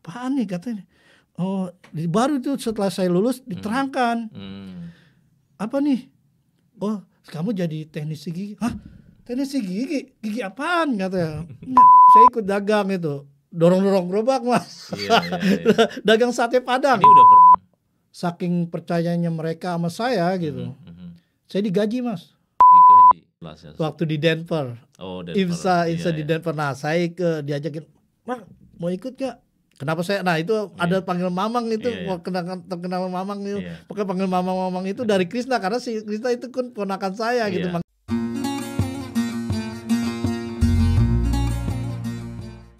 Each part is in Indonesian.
apaan nih katanya. Oh, baru itu setelah saya lulus diterangkan. Apa nih? Oh, kamu jadi teknisi gigi. Hah? Teknisi gigi? Gigi apaan katanya? Nah, saya ikut dagang itu. Dorong-dorong gerobak mas. Dagang sate Padang. Ini udah saking percayanya mereka sama saya gitu. Saya digaji mas. Digaji? Waktu di Denver. Oh, Denver. IMSA di Denver. Nah saya diajakin, Bang mau ikut gak? Kenapa saya? Nah itu ada panggil Mamang itu, terkenal Mamang itu. Pokoknya panggil Mamang itu dari Krisna, karena si Krisna itu kan ponakan saya gitu.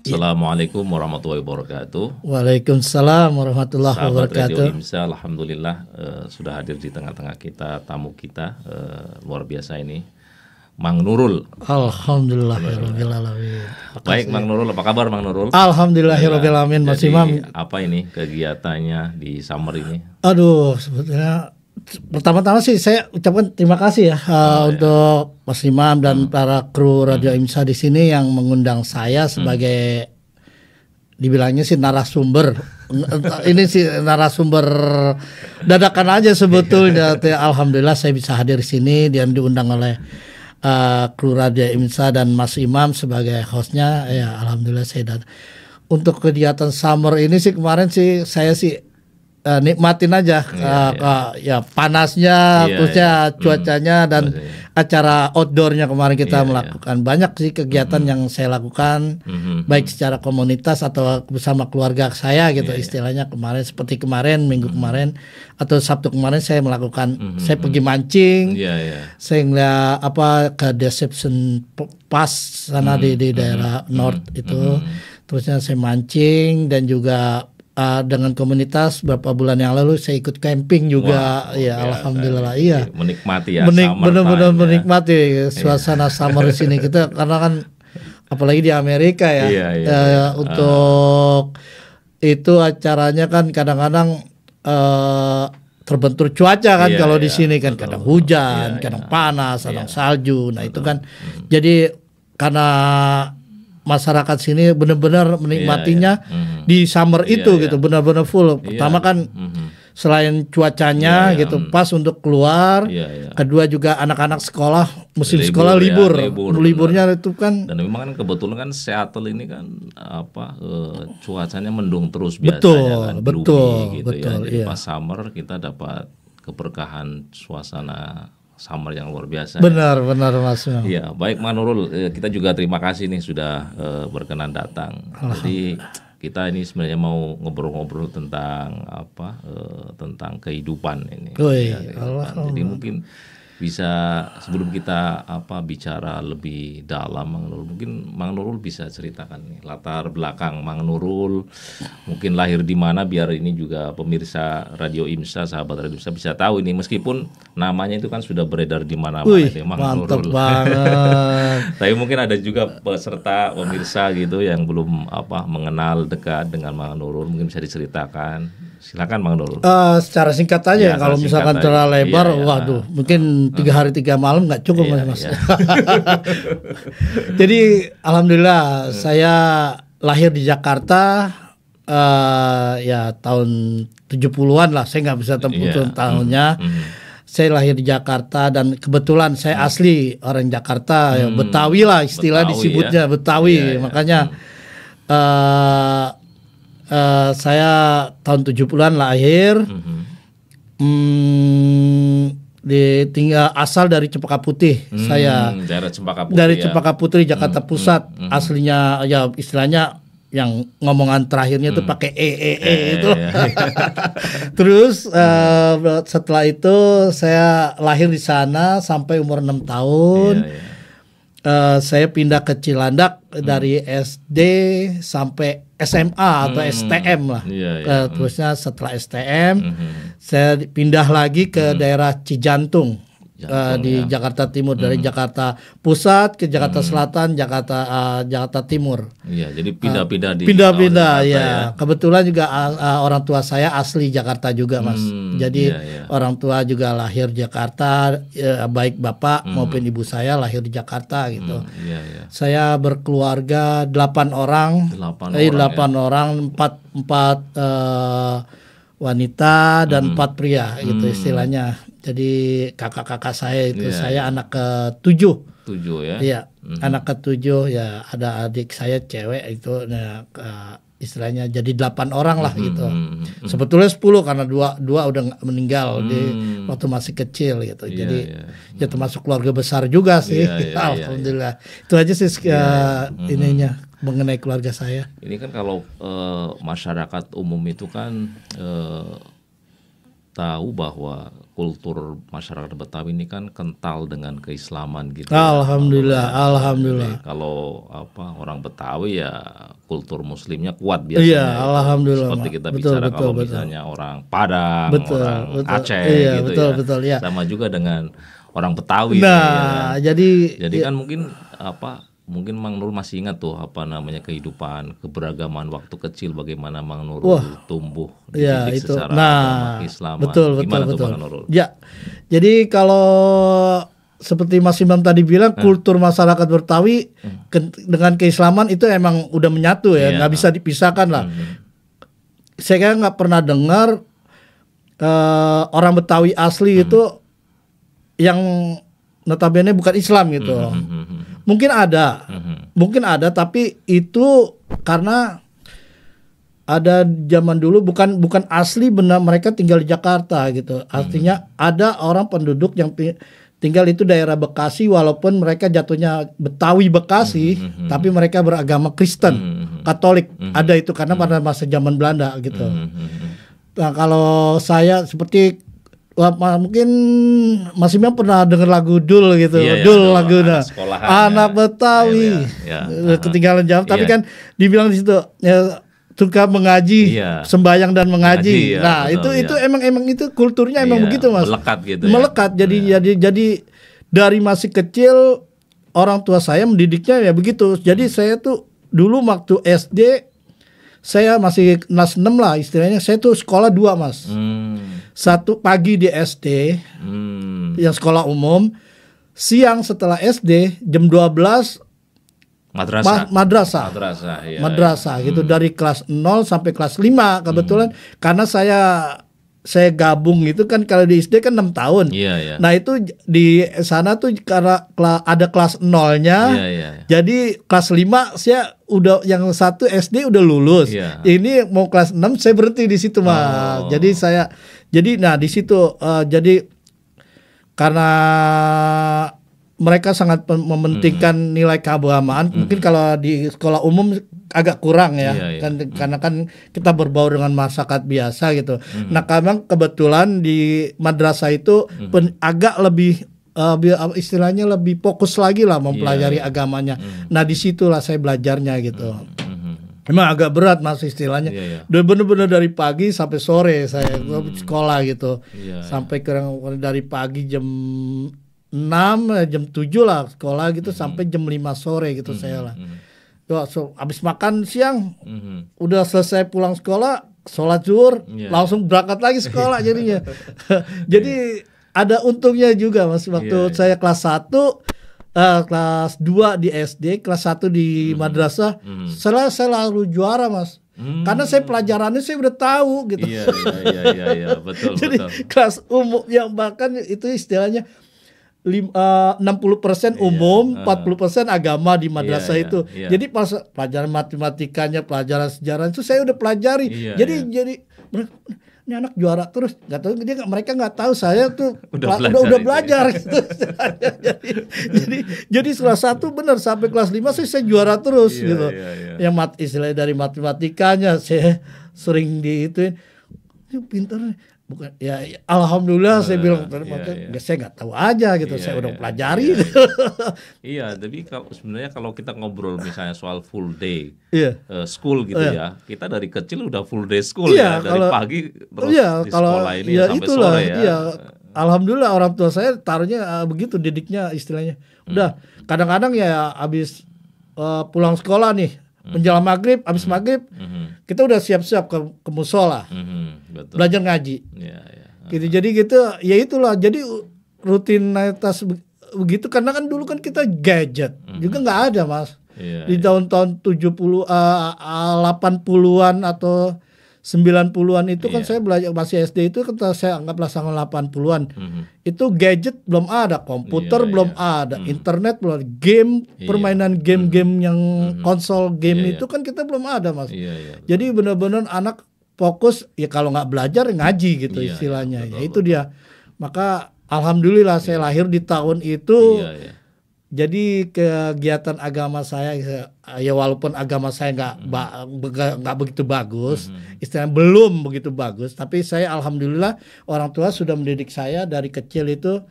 Assalamualaikum warahmatullahi wabarakatuh. Waalaikumsalam warahmatullahi wabarakatuh. Radio IMSA, alhamdulillah sudah hadir di tengah-tengah kita, tamu kita luar biasa ini, Mang Nurul. Alhamdulillahirabbil alamin. Baik Mang Nurul, apa kabar Mang Nurul? Alhamdulillahirabbil alamin Mas Imam. Apa ini kegiatannya di summer ini? Aduh, sebetulnya pertama-tama sih saya ucapkan terima kasih ya untuk Mas Imam dan para kru Radio IMSA di sini yang mengundang saya sebagai dibilangnya sih narasumber. Ini sih narasumber dadakan aja sebetulnya. Alhamdulillah saya bisa hadir di sini dan diundang oleh kru Radio IMSA dan Mas Imam sebagai hostnya. Ya alhamdulillah saya datang. Untuk kegiatan summer ini sih kemarin sih saya sih nikmatin aja ya panasnya, terusnya cuacanya dan acara outdoornya kemarin kita melakukan banyak sih kegiatan yang saya lakukan baik secara komunitas atau bersama keluarga saya gitu istilahnya. Kemarin seperti kemarin minggu kemarin atau Sabtu kemarin saya melakukan saya pergi mancing, saya ngeliat ke Deception Pass sana di daerah North itu, terusnya saya mancing dan juga dengan komunitas beberapa bulan yang lalu saya ikut camping juga. Alhamdulillah menikmati ya, benar-benar menikmati suasana summer di sini kita karena kan apalagi di Amerika untuk itu acaranya kan kadang-kadang terbentur cuaca kan kalau di sini kan kadang hujan, kadang panas, kadang salju. Nah itu kan jadi karena masyarakat sini benar-benar menikmatinya di summer itu gitu, benar-benar full. Pertama kan selain cuacanya gitu pas untuk keluar, kedua juga anak-anak sekolah musim sekolah liburnya itu kan. Dan memang kan kebetulan kan Seattle ini kan cuacanya mendung terus biasanya betul. Jadi pas summer kita dapat keberkahan suasana summer yang luar biasa. Benar Mas. Iya, baik Mang Nurul, kita juga terima kasih nih sudah berkenan datang. Jadi kita ini sebenarnya mau ngobrol-ngobrol tentang tentang kehidupan ini. Jadi mungkin bisa sebelum kita bicara lebih dalam Mang Nurul, mungkin Mang Nurul bisa ceritakan nih latar belakang Mang Nurul, mungkin lahir di mana biar ini juga pemirsa Radio IMSA, sahabat Radio IMSA bisa tahu ini, meskipun namanya itu kan sudah beredar di mana-mana Mang mantap Nurul. Banget. Tapi mungkin ada juga peserta pemirsa gitu yang belum mengenal dekat dengan Mang Nurul, mungkin bisa diceritakan. Silakan Mang Nurul. Secara singkat aja kalau misalkan terlalu lebar, waduh, mungkin 3 hari 3 malam nggak cukup mas. Jadi alhamdulillah saya lahir di Jakarta tahun 70-an lah, saya nggak bisa tempatkan tahunnya. Saya lahir di Jakarta dan kebetulan saya asli orang Jakarta, Betawi lah istilah disebutnya Betawi. Makanya saya tahun 70-an lahir. Tinggal asal dari Cempaka Putih. Saya dari Cempaka Putih Jakarta Pusat. Aslinya ya istilahnya yang ngomongan terakhirnya itu pakai itu. Terus setelah itu saya lahir di sana sampai umur 6 tahun. Saya pindah ke Cilandak dari SD sampai SMA atau STM lah. Terusnya setelah STM saya pindah lagi ke daerah Cijantung. di Jakarta Timur, dari Jakarta Pusat ke Jakarta Selatan, Jakarta Timur. Iya, jadi pindah-pindah di pindah-pindah ya. Kebetulan juga orang tua saya asli Jakarta juga, Mas. Jadi orang tua juga lahir Jakarta, baik bapak maupun ibu saya lahir di Jakarta gitu. Saya berkeluarga 8 orang, 8 orang, 4 wanita dan 4 pria gitu istilahnya. Jadi kakak-kakak saya itu saya anak ke-7. 7 ya. Iya, anak ke-7 ya, ada adik saya cewek itu istilahnya jadi 8 orang lah gitu. Sebetulnya 10 karena dua udah meninggal di waktu masih kecil gitu. Jadi ya termasuk keluarga besar juga sih. Alhamdulillah. Itu aja sih ininya mengenai keluarga saya. Ini kan kalau masyarakat umum itu kan tahu bahwa kultur masyarakat Betawi ini kan kental dengan keislaman gitu. Alhamdulillah, alhamdulillah. Kalau orang Betawi ya kultur muslimnya kuat biasanya. Iya, alhamdulillah. Seperti kita bicara kalau misalnya orang Padang, orang Aceh gitu betul, ya. Sama juga dengan orang Betawi. Nah, jadi kan mungkin Mang Nurul masih ingat tuh kehidupan keberagaman waktu kecil, bagaimana Mang Nurul tumbuh dididik secara agama Islam. Betul. Tuh Mang Nurul? Ya, jadi kalau seperti Mas Imam tadi bilang kultur masyarakat Betawi dengan keislaman itu emang udah menyatu ya, nggak bisa dipisahkan lah. Saya nggak pernah dengar orang Betawi asli itu yang notabene bukan Islam gitu. Mungkin ada, tapi itu karena ada zaman dulu bukan asli benar mereka tinggal di Jakarta gitu. Artinya ada orang penduduk yang tinggal itu daerah Bekasi, walaupun mereka jatuhnya Betawi Bekasi, tapi mereka beragama Kristen, Katolik. Ada itu karena pada masa zaman Belanda gitu. Nah, kalau saya seperti mungkin Mas Imam pernah dengar lagu Dul gitu, Dul lagu anak Betawi, ketinggalan jam. Tapi kan dibilang di situ suka mengaji, sembahyang dan mengaji. Nah betul, itu emang itu kulturnya emang begitu, Mas. Melekat gitu. Melekat. Jadi dari masih kecil orang tua saya mendidiknya ya begitu. Jadi saya tuh dulu waktu SD saya masih kelas 6 lah istilahnya, saya tuh sekolah 2, Mas. Satu pagi di SD, yang sekolah umum, siang setelah SD jam 12 madrasah gitu, dari kelas 0 sampai kelas 5 kebetulan karena saya gabung itu kan, kalau di SD kan 6 tahun. Nah itu di sana tuh karena ada kelas 0-nya, jadi kelas 5 saya udah, yang satu SD udah lulus. Ini mau kelas 6 saya berhenti di situ, Mas. Jadi di situ jadi karena mereka sangat mementingkan nilai keagamaan. Mungkin kalau di sekolah umum agak kurang ya, karena kan kita berbaur dengan masyarakat biasa gitu. Nah, karena kebetulan di madrasah itu agak lebih istilahnya lebih fokus lagi lah mempelajari agamanya. Nah, disitulah saya belajarnya gitu. Memang agak berat, Mas, istilahnya. Udah bener-bener dari pagi sampai sore saya sekolah gitu. Sampai kurang dari pagi jam 6, jam 7 lah sekolah gitu, sampai jam 5 sore gitu saya lah. Habis makan siang, udah selesai pulang sekolah, sholat zuhur, langsung berangkat lagi sekolah jadinya. Jadi ada untungnya juga, Mas. Waktu saya kelas 1, kelas 2 di SD, kelas 1 di madrasah, saya lalu juara, Mas. Karena saya pelajarannya saya udah tahu gitu. Betul. Jadi kelas umum yang bahkan itu istilahnya 60% umum, 40% agama di madrasah itu. Jadi pas pelajaran matematikanya, pelajaran sejarah itu saya udah pelajari. Jadi ini anak juara terus. Nggak tahu, mereka nggak tahu saya tuh udah belajar gitu. jadi kelas 1 benar sampai kelas 5 saya juara terus gitu. Yang istilahnya dari matematikanya saya sering diituin. Ini pintar. Bukan ya, alhamdulillah saya bilang saya nggak tahu aja gitu, saya udah pelajari. Tapi sebenarnya kalau kita ngobrol misalnya soal full day school gitu ya, kita dari kecil udah full day school dari pagi terus di sekolah ini sampai sore ya. alhamdulillah orang tua saya taruhnya begitu, didiknya istilahnya. Udah kadang-kadang ya habis pulang sekolah nih, menjelang maghrib, habis maghrib kita udah siap-siap ke musola, belajar ngaji. Gitu, jadi gitu, ya itulah. Jadi rutinitas begitu, karena kan dulu kan kita gadget juga nggak ada, Mas. Di tahun-tahun 80-an atau 90-an itu kan saya belajar masih SD itu kan saya anggaplah tahun 80-an. Itu gadget belum ada, komputer belum ada, internet belum ada, game, permainan game-game yang konsol game itu kan kita belum ada, Mas. Jadi benar-benar anak fokus ya, kalau nggak belajar ngaji gitu istilahnya. Ya itu dia. Maka alhamdulillah saya lahir di tahun itu. Jadi kegiatan agama saya ya walaupun agama saya nggak begitu bagus, istilahnya belum begitu bagus, tapi saya alhamdulillah orang tua sudah mendidik saya dari kecil itu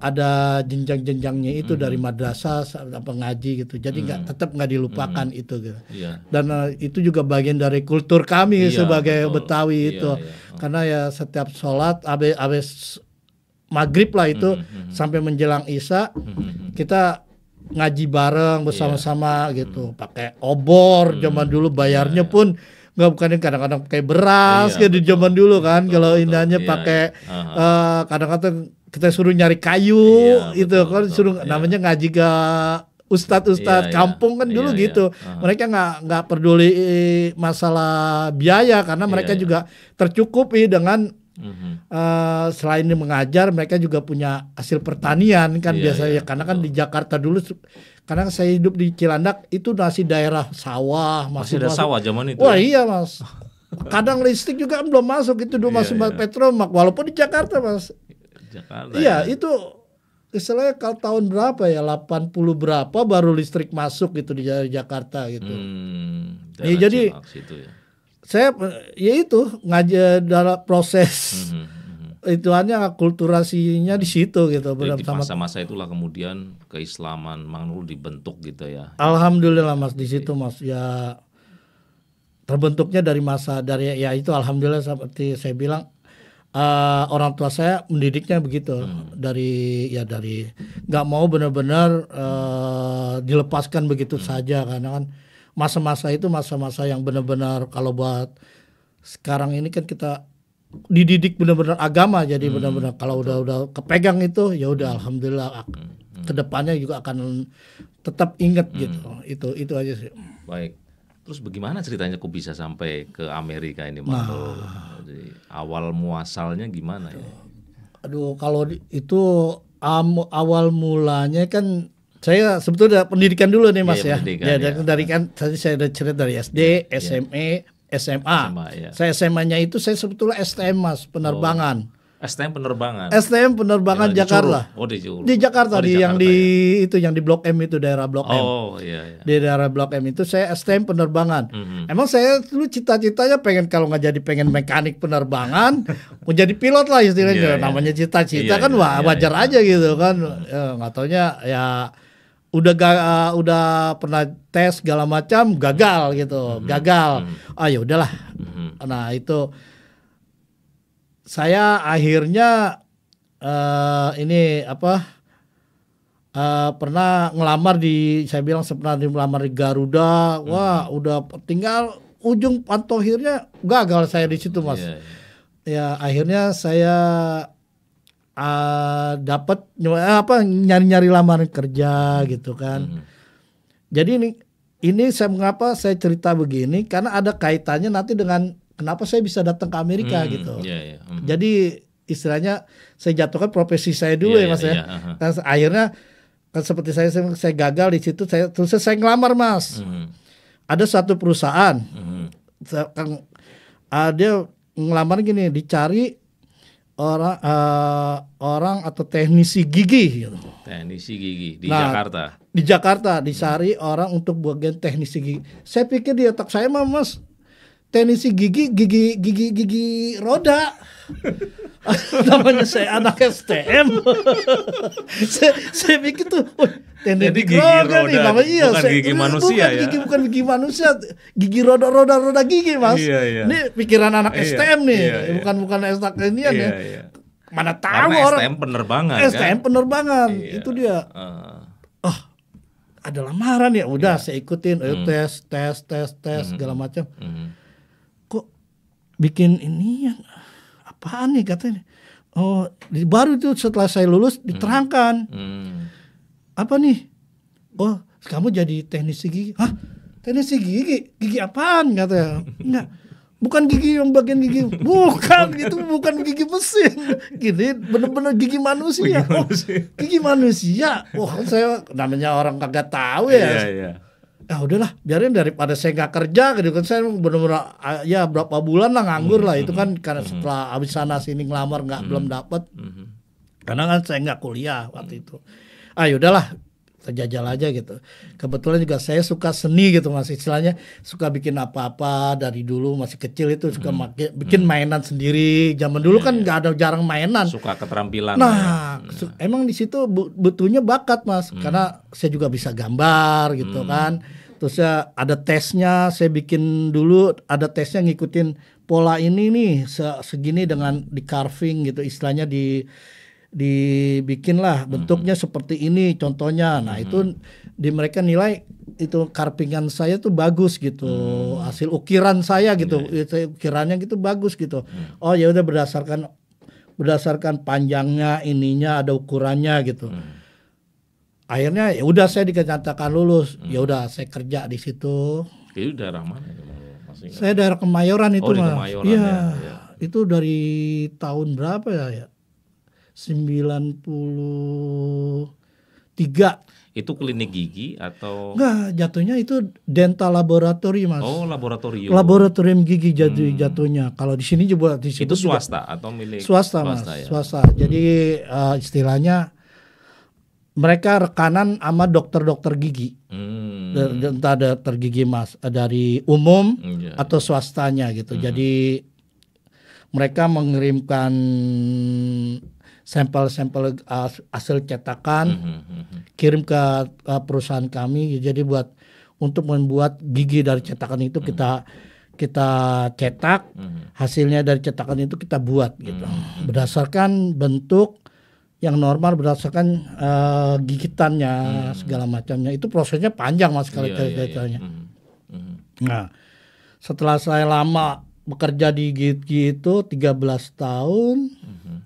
ada jenjang-jenjangnya itu dari madrasah sampai ngaji gitu. Jadi tetap nggak dilupakan itu gitu. Dan itu juga bagian dari kultur kami sebagai Betawi itu. Karena ya setiap sholat habis maghrib lah itu sampai menjelang isya kita ngaji bareng bersama-sama gitu, pakai obor zaman dulu, bayarnya pun nggak, bukan kadang-kadang pakai beras gitu di zaman dulu kan. Kalau indahnya pakai kadang-kadang kita suruh nyari kayu itu kan, suruh namanya ngaji ke ustadz kampung kan dulu gitu. Mereka nggak peduli masalah biaya karena mereka juga tercukupi dengan selain mengajar, mereka juga punya hasil pertanian kan biasanya. Karena kan di Jakarta dulu, karena saya hidup di Cilandak itu masih daerah sawah, masih ada sawah zaman itu. Wah iya, Mas. Kadang listrik juga belum masuk, itu dulu masih Petromak, walaupun di Jakarta, Mas. Iya, itu istilahnya kalau tahun berapa ya, 80 berapa baru listrik masuk gitu di Jakarta gitu. Ya, jadi saya ya itu ngaji dalam proses itu hanya akulturasinya di situ gitu. Jadi di masa-masa itulah kemudian keislaman Mang Nurul dibentuk gitu ya. Alhamdulillah, Mas, di situ, Mas, ya terbentuknya dari ya itu alhamdulillah seperti saya bilang, orang tua saya mendidiknya begitu dari nggak mau benar-benar dilepaskan begitu saja, karena kan masa-masa itu masa-masa yang benar-benar kalau buat sekarang ini kan kita dididik benar-benar agama, jadi benar-benar kalau udah kepegang itu ya udah alhamdulillah kedepannya juga akan tetap ingat gitu. Itu aja sih. Baik. Terus bagaimana ceritanya kok bisa sampai ke Amerika ini, Mas? Jadi awal muasalnya gimana ya? Aduh, kalau itu awal mulanya kan saya sebetulnya pendidikan dulu nih, Mas, ya. Dari kan tadi saya udah cerita dari SD, SMA. Saya SMA-nya itu saya sebetulnya STM, Mas, penerbangan. STM penerbangan. STM penerbangan Jakarta. Di Jakarta, yang di Blok M itu, daerah Blok M. Di daerah Blok M itu saya STM penerbangan. Emang saya dulu cita-citanya pengen mekanik penerbangan, mau jadi pilot lah istilahnya. Namanya cita-cita kan wajar aja gitu kan. Nggak taunya ya udah pernah tes segala macam gagal gitu. Ya udahlah. Nah, itu saya akhirnya pernah ngelamar saya bilang pernah melamar di Garuda. Wah, udah tinggal ujung pantohirnya gagal saya di situ, Mas. Ya akhirnya saya dapat nyari-nyari lamaran kerja gitu kan. Jadi ini mengapa saya cerita begini, karena ada kaitannya nanti dengan kenapa saya bisa datang ke Amerika gitu. Jadi istilahnya saya jatuhkan profesi saya dulu ya, Mas ya. Dan akhirnya kan seperti saya gagal di situ, terus saya ngelamar, Mas. Ada satu perusahaan dia ngelamar gini, dicari orang atau teknisi gigi gitu. Teknisi gigi di Jakarta. Di Jakarta dicari orang untuk bagian teknisi gigi. Saya pikir di otak saya mah, Mas, teknisi gigi roda. Namanya saya anak STM. saya pikir tuh teknisi gigi roda nih, namanya bukan gigi manusia ya. Bukan gigi manusia, gigi roda gigi, Mas. Ini pikiran anak STM nih, bukan STM ini ya. mana tahu karena orang STM penerbangan STM kan? penerbangan Iya. itu dia. Ada lamaran ya, udah saya ikutin, tes segala macam. Kok bikin ini yang apaan nih katanya? Oh, baru itu setelah saya lulus diterangkan. Apa nih? Oh, kamu jadi teknisi gigi. Hah? Teknisi gigi? Gigi apaan katanya? Enggak. Bukan gigi yang bagian gigi, bukan gitu, bukan gigi mesin, gini bener-bener gigi manusia. Gigi manusia. Wah, saya namanya orang kagak tahu ya. Iya. Ah udahlah, biarin daripada saya nggak kerja, gitu kan saya bener-bener ya berapa bulan lah nganggur lah itu kan karena setelah abis sana sini ngelamar belum dapet, karena kan saya nggak kuliah waktu itu. Ah udahlah. Terjajal aja gitu. Kebetulan juga saya suka seni gitu Mas, istilahnya suka bikin apa-apa dari dulu masih kecil itu suka bikin mainan sendiri. Zaman dulu kan nggak ada jarang mainan. Suka keterampilan. Nah, emang di situ butuhnya bakat Mas, karena saya juga bisa gambar gitu kan. Terus ya ada tesnya, saya bikin dulu ada tesnya ngikutin pola ini nih segini dengan di carving gitu, istilahnya dibikin lah bentuknya seperti ini contohnya. Nah itu di mereka nilai itu carvingan saya tuh bagus gitu, hasil ukiran saya gitu, ukirannya gitu bagus gitu. Oh ya udah berdasarkan panjangnya ininya ada ukurannya gitu. Akhirnya ya udah saya dikatakan lulus. Ya udah saya kerja di situ. Itu daerah mana? Saya daerah Kemayoran itu Mas. Kemayoran, ya. Ya. Itu dari tahun berapa ya? 93. Itu klinik gigi atau? Enggak, jatuhnya itu dental laboratory Mas. Oh, laboratorium. Laboratorium gigi jatuhnya. Kalau di sini juga itu swasta juga, atau milik swasta Mas, ya? Swasta. Jadi istilahnya mereka rekanan sama dokter-dokter gigi. Entah dokter gigi Mas dari umum atau swastanya gitu. Jadi mereka mengirimkan sampel-sampel hasil cetakan, kirim ke perusahaan kami. Jadi untuk membuat gigi dari cetakan itu kita cetak, hasilnya dari cetakan itu kita buat gitu. Berdasarkan bentuk yang normal, berdasarkan gigitannya segala macamnya. Itu prosesnya panjang Mas sekali ceritanya. Nah, setelah saya lama bekerja di gigi itu 13 tahun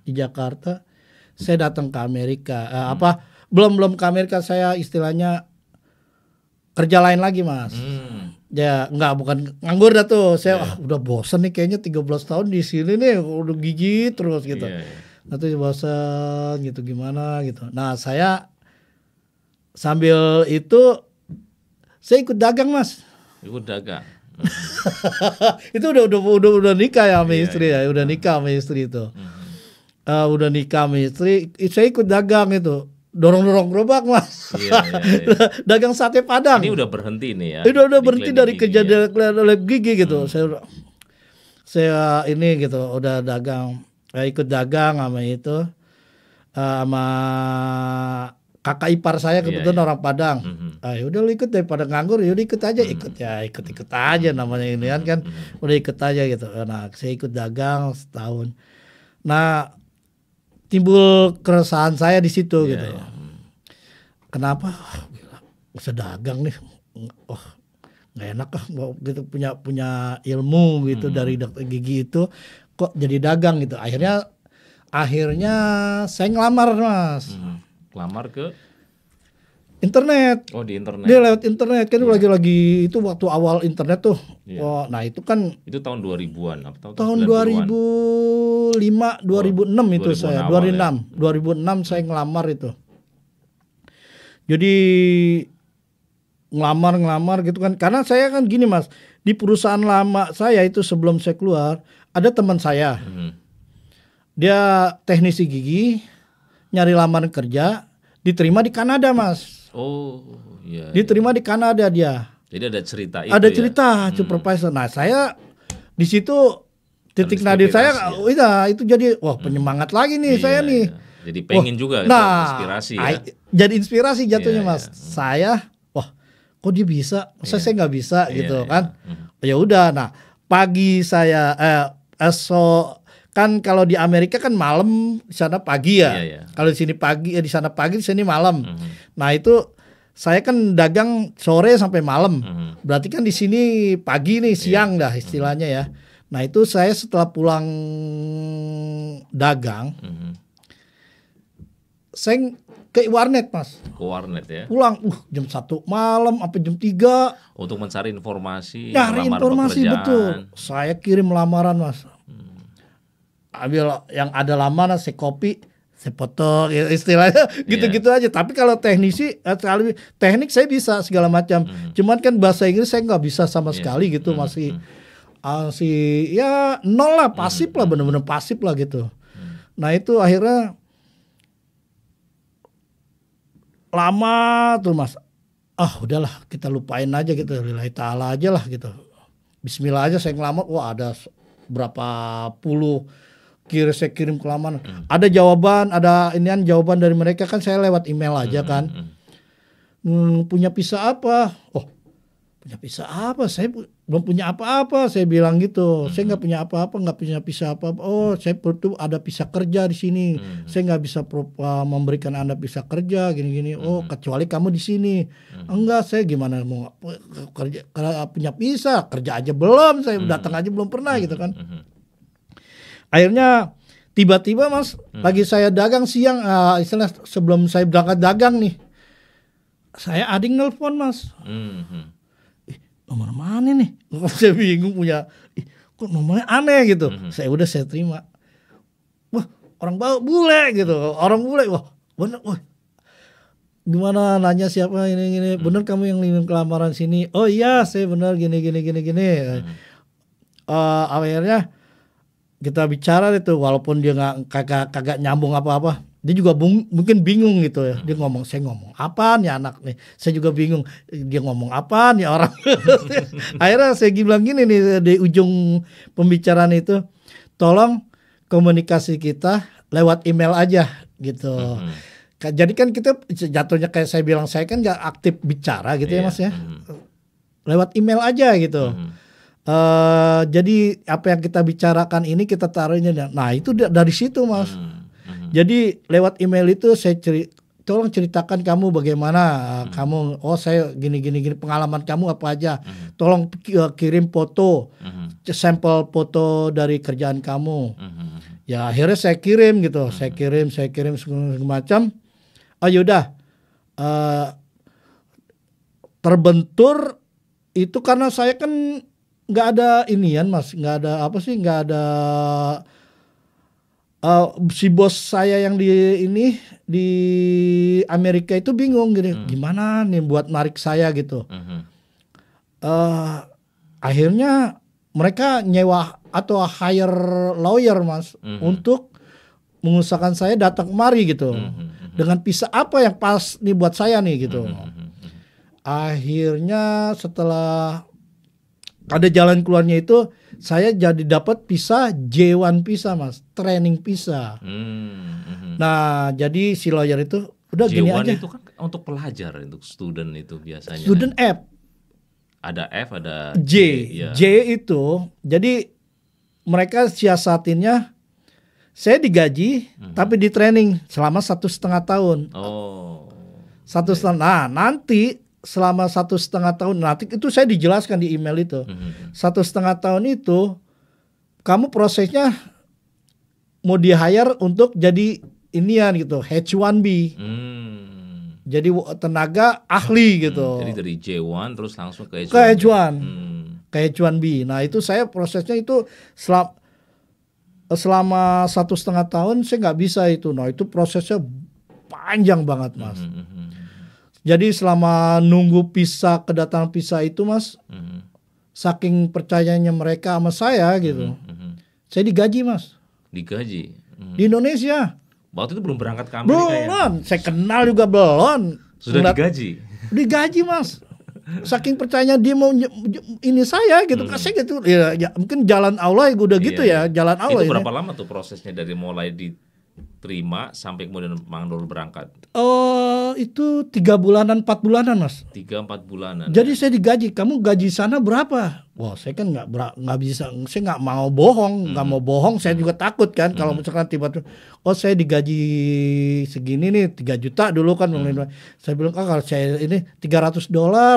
di Jakarta, saya datang ke Amerika. Belum ke Amerika, saya istilahnya kerja lain lagi Mas. Ya bukan nganggur dah tuh. Saya udah bosen nih kayaknya 13 tahun di sini nih udah gigi terus gitu. Nanti bosen gitu gimana gitu. Nah saya sambil itu saya ikut dagang Mas. Ikut dagang. Itu udah nikah ya sama istri ya, udah nikah sama istri itu. Udah nikah sama istri, saya ikut dagang itu, dorong gerobak Mas. Dagang sate Padang. Ini udah berhenti nih ya. Udah berhenti dari kerja lab gigi gitu. Saya ini gitu, udah dagang, ikut dagang sama itu, sama kakak ipar saya kebetulan orang Padang. Udah lu ikut daripada nganggur, yaudah ikut aja, ikut aja namanya ini kan, udah ikut aja gitu. Nah saya ikut dagang setahun. Nah timbul keresahan saya di situ gitu. Kenapa? Bisa dagang nih, nggak enak gitu punya ilmu gitu dari dokter gigi itu, kok jadi dagang gitu. Akhirnya saya ngelamar Mas. Lamar ke internet. Oh di internet. Dia lewat internet kan lagi itu waktu awal internet tuh. Nah itu kan. Itu tahun 2000-an atau tahun 2005, 2006 itu saya. 2006 saya ngelamar itu. Jadi ngelamar gitu kan. Karena saya kan gini Mas, di perusahaan lama saya itu sebelum saya keluar ada teman saya. Dia teknisi gigi, nyari lamaran kerja, diterima di Kanada Mas. Oh iya. Diterima di Kanada dia. Jadi ada cerita itu. Ada cerita supervisor. Nah saya di situ titik nadir saya, itu jadi penyemangat lagi nih saya nih. Jadi pengen juga inspirasi ya. Jadi inspirasi jatuhnya Mas. Saya kok dia bisa, masa saya nggak bisa gitu kan. Ya udah, nah pagi saya esok kan kalau di Amerika kan malam, di sana pagi ya. Kalau di sini pagi, di sana pagi, di sini malam. Nah itu saya kan dagang sore sampai malam. Berarti kan di sini pagi nih, siang dah istilahnya ya. Nah itu saya setelah pulang dagang, saya ke warnet Mas. Ke warnet ya. Pulang jam 1 malam apa jam 3. Untuk mencari informasi. Cari informasi betul. Saya kirim lamaran Mas. Ambil yang ada lamaran, saya copy, saya foto, istilahnya gitu-gitu aja. Tapi kalau teknik saya bisa segala macam. Cuman kan bahasa Inggris saya nggak bisa sama sekali gitu, masih ya nol lah, pasif lah, bener-bener pasif lah gitu. Nah itu akhirnya lama tuh Mas, udahlah kita lupain aja gitu, lillahi ta'ala aja lah gitu. Bismillah aja saya ngelamar, ada berapa puluh saya kirim ke lamaran. Ada jawaban, ada jawaban dari mereka kan saya lewat email aja kan. Punya visa apa? Punya visa apa? Saya belum punya apa-apa, saya bilang gitu. Saya nggak punya apa-apa, nggak punya visa apa-apa. Saya perlu ada visa kerja di sini. Saya nggak bisa memberikan Anda visa kerja gini-gini. Kecuali kamu di sini. Enggak, saya gimana mau kerja? Punya visa kerja aja belum. Saya datang aja belum pernah gitu kan. Akhirnya tiba-tiba Mas, lagi saya dagang siang, istilah sebelum saya berangkat dagang nih, saya ading nelpon Mas. Nomor mana nih? Saya bingung punya, kok nomornya aneh gitu. Saya terima. Wah, orang bule gitu. Orang bule, wah bener, gimana nanya siapa ini. Bener kamu yang ngirim kelamaran sini? Oh iya, saya bener gini. Akhirnya kita bicara itu, walaupun dia kagak nyambung apa-apa. Dia juga mungkin bingung gitu ya. Dia saya ngomong apaan ya anak nih. Saya juga bingung, dia ngomong apaan ya orang. Akhirnya saya bilang gini nih di ujung pembicaraan itu, tolong komunikasi kita lewat email aja gitu. Jadi kan kita jatuhnya kayak saya bilang, saya kan gak aktif bicara gitu ya Mas ya. Lewat email aja gitu. Jadi apa yang kita bicarakan ini kita taruhnya. Nah itu dari situ Mas. Jadi lewat email itu saya tolong ceritakan kamu bagaimana kamu. Saya gini pengalaman kamu apa aja. Tolong kirim foto, sampel foto dari kerjaan kamu. Ya akhirnya saya kirim gitu. Saya kirim segala macam. Yaudah, terbentur itu karena saya kan nggak ada Mas, nggak ada si bos saya yang di Amerika itu bingung gitu, gimana nih buat narik saya gitu. Akhirnya mereka nyewa atau hire lawyer Mas untuk mengusahakan saya datang kemari gitu, dengan visa apa yang pas nih buat saya nih gitu. Akhirnya setelah ada jalan keluarnya itu, saya jadi dapat visa J1 visa Mas, training visa. Nah jadi si lawyer itu udah J1 gini aja. Itu kan untuk pelajar, untuk student itu biasanya. Student kan? F. Ada F, ada J. J itu jadi mereka siasatinnya saya digaji tapi di training selama 1,5 tahun. 1,5. Nah nanti selama 1,5 tahun, nanti itu saya dijelaskan di email itu. 1,5 tahun itu kamu prosesnya mau di hire untuk jadi gitu, H1B. Jadi tenaga ahli gitu. Jadi dari J1 terus langsung ke H1. Ke H1B. Nah itu saya prosesnya itu selama 1,5 tahun saya nggak bisa itu. Nah itu prosesnya panjang banget Mas. Jadi selama nunggu kedatangan visa itu Mas, saking percayanya mereka sama saya gitu, saya digaji Mas. Digaji? Di Indonesia. Waktu itu belum berangkat ke Amerika ya? Belum, saya kenal juga belum. Sudah digaji? Digaji Mas. Saking percayanya dia mau ini saya gitu, kasih gitu. Ya mungkin jalan Allah udah gitu ya, jalan Allah. Itu berapa lama tuh prosesnya dari mulai diterima sampai kemudian Mang Dul berangkat? itu 3 bulanan 4 bulanan Mas. 3-4 bulanan. Jadi saya digaji, kamu gaji sana berapa? Wah saya kan nggak bisa, saya nggak mau bohong, nggak mau bohong. Saya juga takut kan kalau misalkan tiba-tiba, saya digaji segini nih 3 juta dulu kan. Saya bilang kalau saya ini $300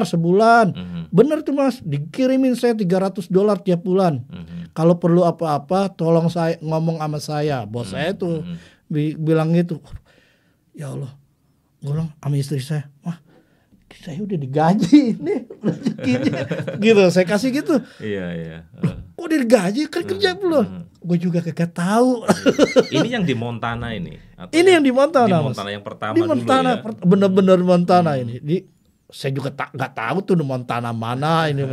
sebulan. Bener tuh Mas, dikirimin saya $300 tiap bulan. Kalau perlu apa-apa tolong saya ngomong sama saya. Bos saya tuh bilang gitu. Ya Allah, gue bilang sama istri saya, wah saya udah digaji ini rezekinya gitu, saya kasih gitu. Iya. Kok udah digaji kan kerja belum? Gue juga kagak tahu. Ini yang di Montana ini? Atau ini yang di Montana, di Mas. Montana yang pertama di Montana, dulu ya? Bener-bener Montana ini. Saya juga nggak tahu tuh di Montana mana ini.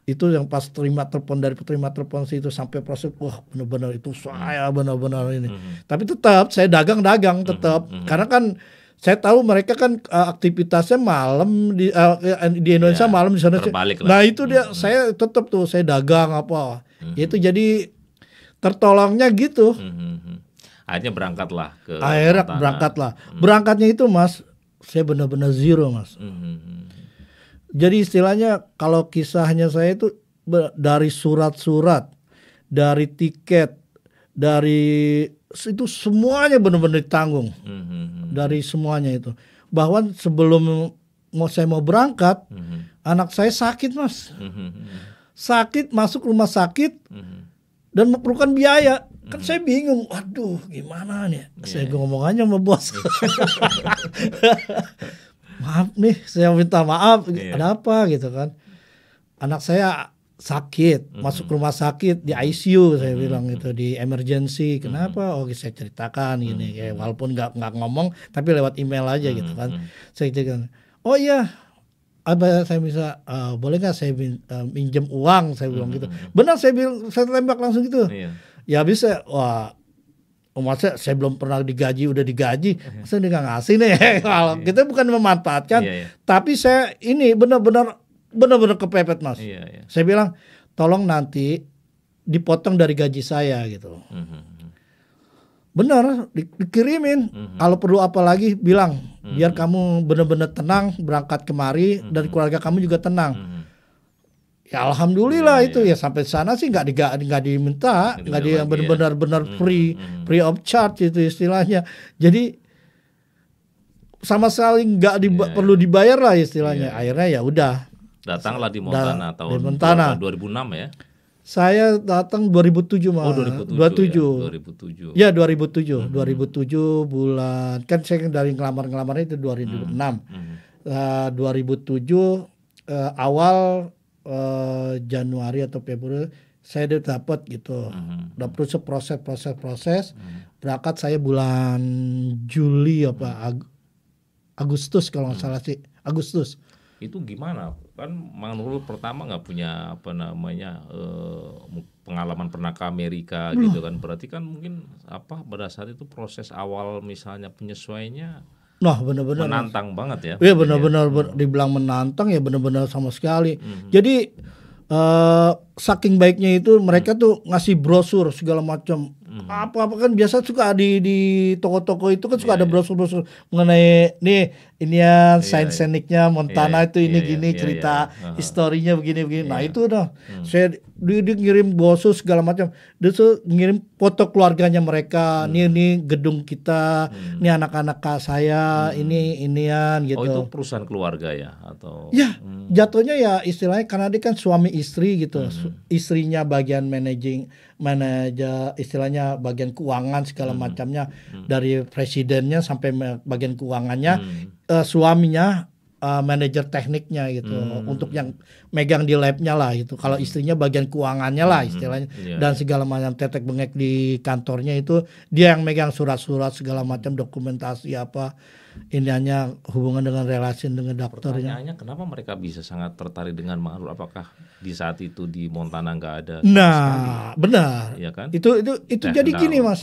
Itu yang pas terima telepon situ sampai proses, wah benar-benar itu saya benar-benar ini. Tapi tetap saya dagang tetap, karena kan saya tahu mereka kan aktivitasnya malam di Indonesia malam di sana. Nah itu dia saya tetap tuh saya dagang apa. Itu jadi tertolongnya gitu. Akhirnya berangkatlah ke Montana. Berangkatnya itu Mas, saya benar-benar zero Mas. Jadi istilahnya kalau kisahnya saya itu dari surat-surat, dari tiket, dari itu semuanya benar-benar ditanggung. Dari semuanya itu. Bahwa sebelum saya mau berangkat, anak saya sakit Mas. Sakit, masuk rumah sakit dan memerlukan biaya. Kan saya bingung, waduh gimana nih. Saya ngomong aja sama bos. Maaf nih, saya minta maaf, ada apa gitu kan. Anak saya sakit, masuk rumah sakit di ICU, saya bilang gitu, di emergency. Kenapa? Saya ceritakan gini, kayak walaupun nggak ngomong, tapi lewat email aja gitu kan. Saya ceritakan, oh iya, apa saya bisa, boleh nggak saya minjem uang, saya bilang gitu. Benar, saya tembak langsung gitu. Ya bisa, wah. Masa saya belum pernah digaji udah digaji, masa dia nggak ngasih nih. Kalau kita bukan memanfaatkan, tapi saya ini benar-benar kepepet Mas. Saya bilang tolong nanti dipotong dari gaji saya gitu. Benar, dikirimin. Kalau perlu apa lagi bilang, biar kamu benar-benar tenang berangkat kemari dan keluarga kamu juga tenang. Ya alhamdulillah itu ya sampai sana sih nggak diminta, nggak dia benar-benar free of charge itu istilahnya. Jadi sama sekali nggak perlu dibayar lah istilahnya. Akhirnya ya udah. Datanglah di Montana tahun 2006 ya. Saya datang 2007 Mas. 2007. Ya 2007 bulan, kan saya dari ngelamar itu 2006. 2007 awal Januari atau Februari saya udah dapat gitu. Udah proses. Berangkat saya bulan Juli Agustus kalau nggak salah sih, Agustus. Itu gimana? Kan Mang Nurul pertama nggak punya pengalaman pernah ke Amerika gitu kan. Berarti kan mungkin pada saat itu proses awal misalnya penyesuaiannya benar-benar menantang banget ya. Iya benar-benar dibilang menantang ya benar-benar sama sekali. Jadi saking baiknya itu mereka tuh ngasih brosur segala macam. Apa kan biasa suka di toko-toko itu kan suka ada brosur-brosur mengenai inian sains-saniknya Montana itu gini cerita historinya begini. Nah itu saya dia ngirim brosur segala macam. Dia tuh ngirim foto keluarganya mereka. Ini gedung kita, ini anak-anak saya, inian gitu. Oh itu perusahaan keluarga ya atau? Ya jatuhnya ya istilahnya karena dia kan suami istri gitu. Istrinya bagian manajer istilahnya bagian keuangan segala macamnya dari presidennya sampai bagian keuangannya, suaminya manajer tekniknya gitu untuk yang megang di labnya lah gitu. Kalau istrinya bagian keuangannya lah istilahnya dan segala macam tetek bengek di kantornya itu dia yang megang surat-surat segala macam dokumentasi apa iniannya hubungan dengan relasi dengan dokternya. Pertanyaannya kenapa mereka bisa sangat tertarik dengan Mang Nurul? Apakah di saat itu di Montana nggak ada? Benar. Ya kan? Itu jadi gini Mas.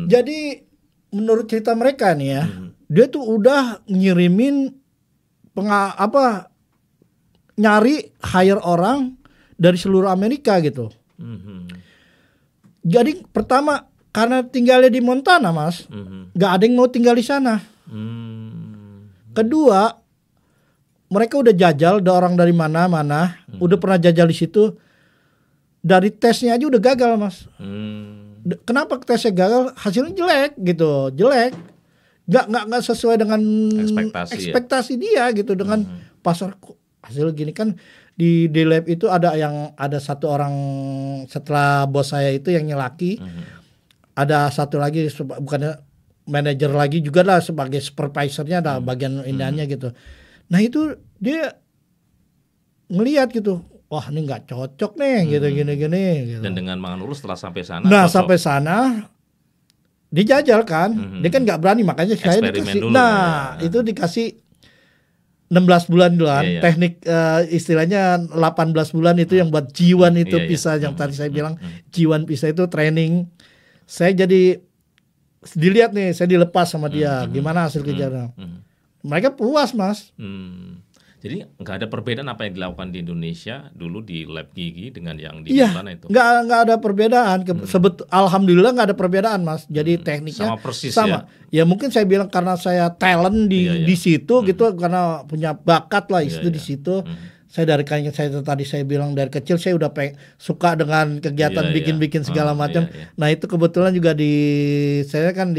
Jadi menurut cerita mereka nih ya, dia tuh udah ngirimin nyari hire orang dari seluruh Amerika gitu. Jadi pertama karena tinggalnya di Montana Mas, nggak ada yang mau tinggal di sana. Kedua, mereka udah jajal, ada orang dari mana-mana, udah pernah jajal di situ. Dari tesnya aja udah gagal, Mas. Kenapa tesnya gagal? Hasilnya jelek gitu, jelek. Nggak sesuai dengan ekspektasi dia gitu, dengan pasar. Hasil gini kan di lab itu ada satu orang setelah bos saya itu yang nyelaki, ada satu lagi bukannya manajer lagi juga lah sebagai supervisornya, ada bagian indahnya gitu. Nah itu dia ngelihat gitu, wah ini nggak cocok nih gini. Dan dengan Mang Nurul setelah sampai sana. Nah cocok. Sampai sana dijajal kan, dia kan nggak berani, makanya saya dikasih. Itu dikasih 16 bulan duluan, teknik istilahnya 18 bulan itu yang buat G1 itu pisah yang tadi saya bilang G1 pisah itu training. Saya jadi dilihat nih, saya dilepas sama dia, gimana hasil kerjanya. Mereka puas, Mas. Jadi nggak ada perbedaan apa yang dilakukan di Indonesia dulu di lab gigi dengan yang di sana itu? Nggak ada perbedaan. Alhamdulillah nggak ada perbedaan, Mas. Jadi tekniknya sama persis sama. Ya mungkin saya bilang karena saya talent di situ gitu, karena punya bakat lah itu di situ. Saya dari tadi saya bilang dari kecil saya udah suka dengan kegiatan bikin-bikin segala macam. Nah itu kebetulan juga saya kan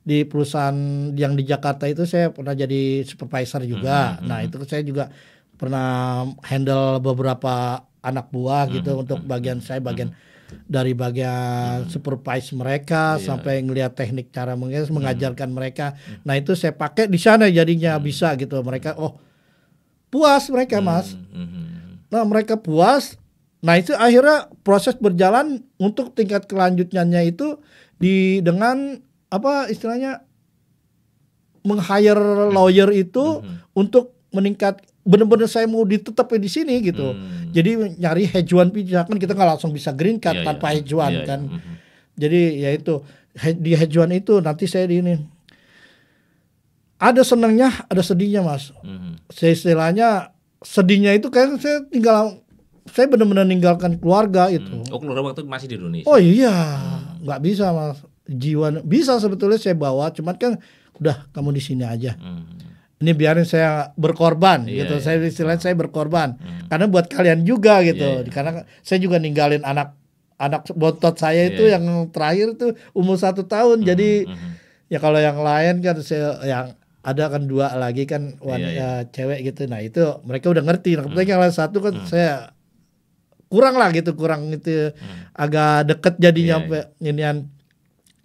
di perusahaan yang di Jakarta itu saya pernah jadi supervisor juga. Nah itu saya juga pernah handle beberapa anak buah gitu untuk bagian dari bagian supervise mereka sampai ngelihat teknik cara mengajarkan mereka. Nah itu saya pakai di sana jadinya bisa gitu. Mereka puas mereka, Mas. Nah mereka puas. Nah itu akhirnya proses berjalan untuk tingkat kelanjutannya itu dengan apa istilahnya meng-hire lawyer itu untuk meningkat, benar-benar saya mau ditetapin di sini gitu. Jadi nyari H1B kan kita nggak langsung bisa green card tanpa H1 kan. Jadi ya itu di H1 itu nanti saya di ini. Ada senangnya, ada sedihnya, Mas. Saya istilahnya sedihnya itu kayak saya benar-benar ninggalkan keluarga itu. Keluarga waktu masih di Indonesia. Oh iya, nggak bisa, Mas. Jiwa bisa sebetulnya saya bawa, cuman kan udah kamu di sini aja. Ini biarin saya berkorban gitu. Saya istilahnya saya berkorban karena buat kalian juga gitu. Karena saya juga ninggalin anak bontot saya itu yang terakhir itu umur 1 tahun. Jadi ya kalau yang lain kan yang ada kan 2 lagi kan cewek gitu. Nah itu mereka udah ngerti. Nah, yang lain 1 kan saya kurang itu agak deket jadinya inian.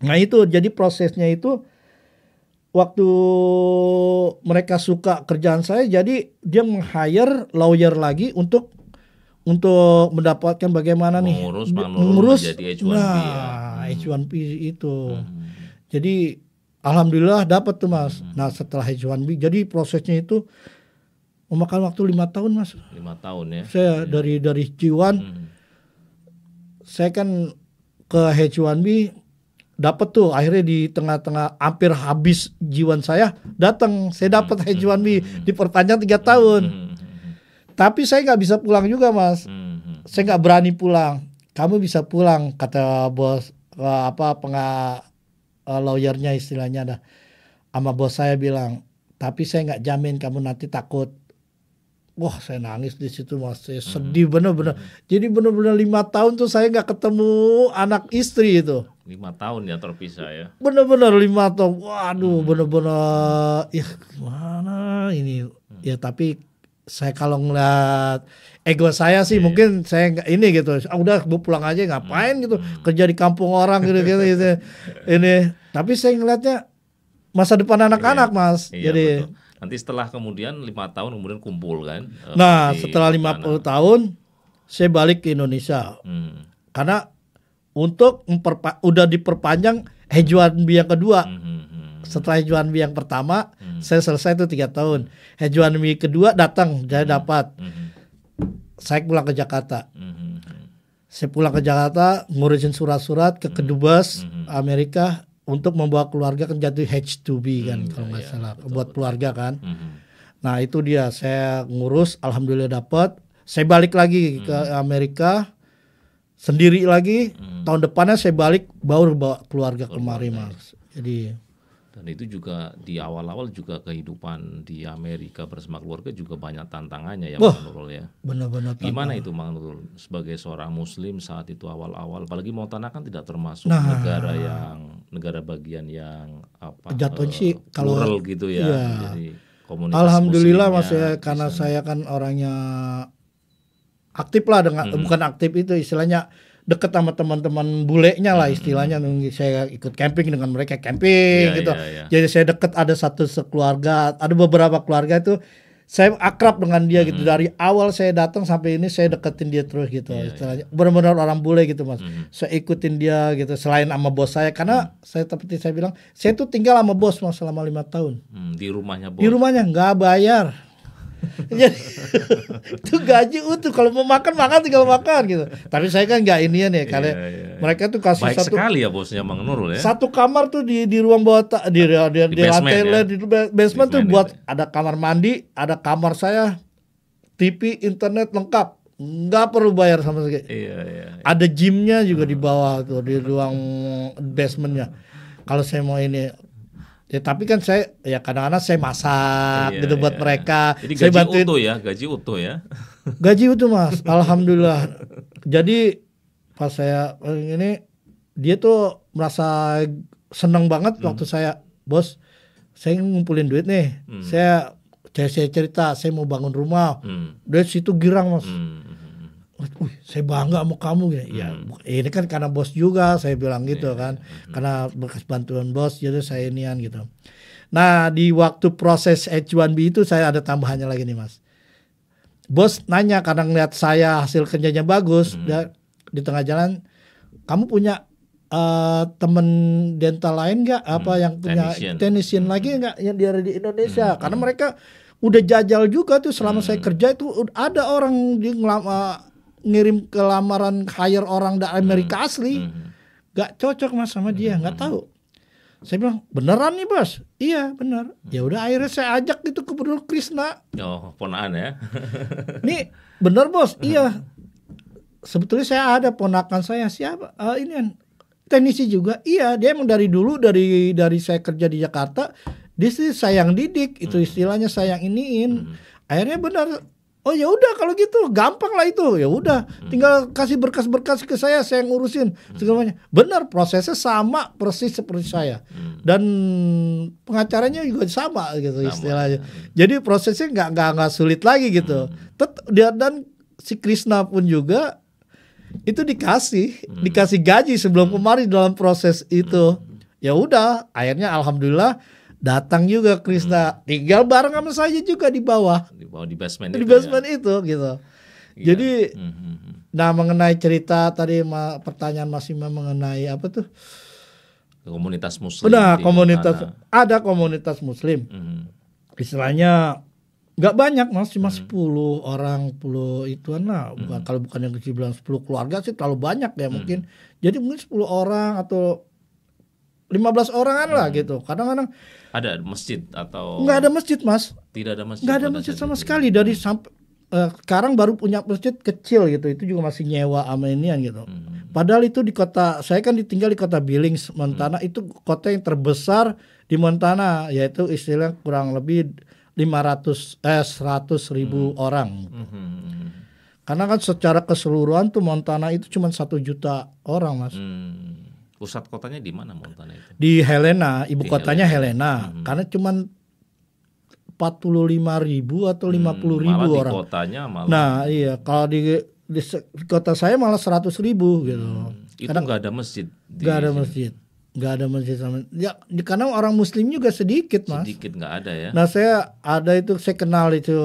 Nah itu jadi prosesnya itu waktu mereka suka kerjaan saya, jadi dia meng-hire lawyer lagi untuk mendapatkan bagaimana mengurus H1B H1B itu. Jadi alhamdulillah dapat tuh, Mas. Nah setelah H1B, jadi prosesnya itu memakan waktu 5 tahun, Mas. 5 tahun ya. Saya dari G1 saya kan ke H1B. Dapat tuh akhirnya di tengah-tengah hampir habis G1 saya dapat H1B diperpanjang 3 tahun. Tapi saya nggak bisa pulang juga, Mas. Saya nggak berani pulang. Kamu bisa pulang kata bos lawyernya istilahnya sama bos saya bilang. Tapi saya nggak jamin kamu nanti takut. Wah saya nangis di situ, Mas. Saya sedih bener-bener. Jadi bener-bener 5 tahun tuh saya nggak ketemu anak istri itu. 5 tahun ya terpisah ya. Bener-bener 5 tahun. Waduh bener-bener ya gimana ini. Ya tapi saya kalau ngeliat ego saya sih mungkin saya nggak ini gitu. Udah gue pulang aja ngapain gitu. Kerja di kampung orang gitu. Ini. Tapi saya ngeliatnya masa depan anak-anak, Mas. Jadi betul. Nanti setelah kemudian 5 tahun kemudian kumpul kan. Nah setelah 50 tahun saya balik ke Indonesia. Karena untuk udah diperpanjang H1B yang kedua. Setelah H1B yang pertama saya selesai itu 3 tahun. H1B kedua datang, saya dapat. Saya pulang ke Jakarta. Saya pulang ke Jakarta ngurusin surat-surat ke Kedubes Amerika untuk membawa keluarga kan jatuh H2B kan kalau nggak salah, betul, buat keluarga kan. Nah itu dia saya ngurus, alhamdulillah dapat. Saya balik lagi ke Amerika sendiri lagi. Tahun depannya saya balik baru bawa keluarga kemari, Mas. Jadi Dan itu juga di awal-awal juga kehidupan di Amerika bersama keluarga juga banyak tantangannya ya Mang Nurul ya. Benar-benar. Gimana itu Mang Nurul sebagai seorang Muslim saat itu awal-awal, apalagi Montana kan tidak termasuk negara bagian yang apa jatuhnya sih kalau rural gitu ya. Iya. Jadi komunitas Alhamdulillah Mas Muslimnya ya, karena saya kan orangnya aktif lah dengan bukan aktif itu istilahnya deket sama teman-teman bulenya lah istilahnya. Saya ikut camping dengan mereka camping gitu. Jadi saya deket, ada satu sekeluarga, ada beberapa keluarga itu saya akrab dengan dia gitu. Dari awal saya datang sampai ini saya deketin dia terus gitu. Istilahnya benar-benar orang bule gitu Mas. Saya ikutin dia gitu selain sama bos saya karena saya seperti saya bilang, saya tuh tinggal sama bos Mas selama 5 tahun. Di rumahnya bos. Di rumahnya nggak bayar. Jadi itu gaji utuh, kalau mau makan tinggal makan gitu. Tapi saya kan nggak inian ya, karena mereka tuh kasih baik satu sekali ya bosnya Mang Nurul ya. Satu kamar tuh di ruang bawah di lantai ya? Di basement tuh buat ada kamar mandi, ada kamar saya, TV, internet lengkap, nggak perlu bayar sama sekali. Ada gymnya juga di bawah tuh di ruang basementnya. Kalau saya mau ini. Ya, tapi kan saya ya kadang-kadang saya masak gitu buat mereka. Jadi saya gaji utuh ya. Gaji utuh Mas, alhamdulillah. Jadi pas saya ini dia tuh merasa senang banget waktu saya, bos, saya ngumpulin duit nih. Saya cerita, saya mau bangun rumah. Dari situ girang Mas. Saya bangga sama kamu gitu. Ya, ini kan karena bos juga saya bilang gitu kan. Karena bekas bantuan bos jadi saya inian gitu. Nah, di waktu proses H1B itu saya ada tambahannya lagi nih Mas. Bos nanya karena ngeliat saya hasil kerjanya bagus, di tengah jalan, kamu punya temen dental lain nggak? Apa yang punya technician lagi nggak yang ada di Indonesia? Karena mereka udah jajal juga tuh selama saya kerja itu ada orang di ngirim ke lamaran hire orang dari Amerika asli, gak cocok Mas sama dia, nggak tahu. Saya bilang beneran nih bos, iya bener. Ya udah akhirnya saya ajak gitu ke Bro Krisna. Oh ponaan ya. Nih bener bos, iya. Sebetulnya saya ada ponakan saya siapa? Ini teknisi juga, iya dia emang dari dulu dari saya kerja di Jakarta, dia sih sayang didik itu istilahnya sayang iniin. Akhirnya benar. Oh ya udah kalau gitu gampang lah itu, ya udah tinggal kasih berkas-berkas ke saya ngurusin segalanya. Benar prosesnya sama persis seperti saya dan pengacaranya juga sama gitu istilahnya. Jadi prosesnya nggak sulit lagi gitu. Dan si Krisna pun juga itu dikasih gaji sebelum kemarin dalam proses itu. Ya udah akhirnya alhamdulillah datang juga Krisna, tinggal bareng sama saya juga di bawah di basement itu gitu. Jadi nah mengenai cerita tadi pertanyaan Mas Imam mengenai apa tuh komunitas muslim. Nah ada komunitas muslim. Istilahnya nggak banyak Mas, cuma 10 orang, 10 ituan lah. Kalau bukan yang dibilang 10 keluarga sih terlalu banyak ya mungkin. Jadi mungkin 10 orang atau 15 orangan lah gitu. Kadang-kadang ada masjid atau nggak ada masjid Mas? Tidak ada masjid. Nggak ada masjid sama sekali dari sampai sekarang baru punya masjid kecil gitu. Itu juga masih nyewa sama inian gitu. Padahal itu di kota saya kan tinggal di kota Billings, Montana. Itu kota yang terbesar di Montana, yaitu istilah kurang lebih 100.000 orang. Karena kan secara keseluruhan tuh Montana itu cuma 1 juta orang Mas. Pusat kotanya di mana Montana itu? Di Helena, ibu kotanya Helena. Karena cuma 45.000 atau 50.000 orang. Di kotanya malah. Nah iya, kalau di kota saya malah 100.000 gitu. Itu nggak ada masjid. Nggak ada masjid sama. Ya, karena orang Muslim juga sedikit Mas. Sedikit nggak ada ya. Nah saya kenal itu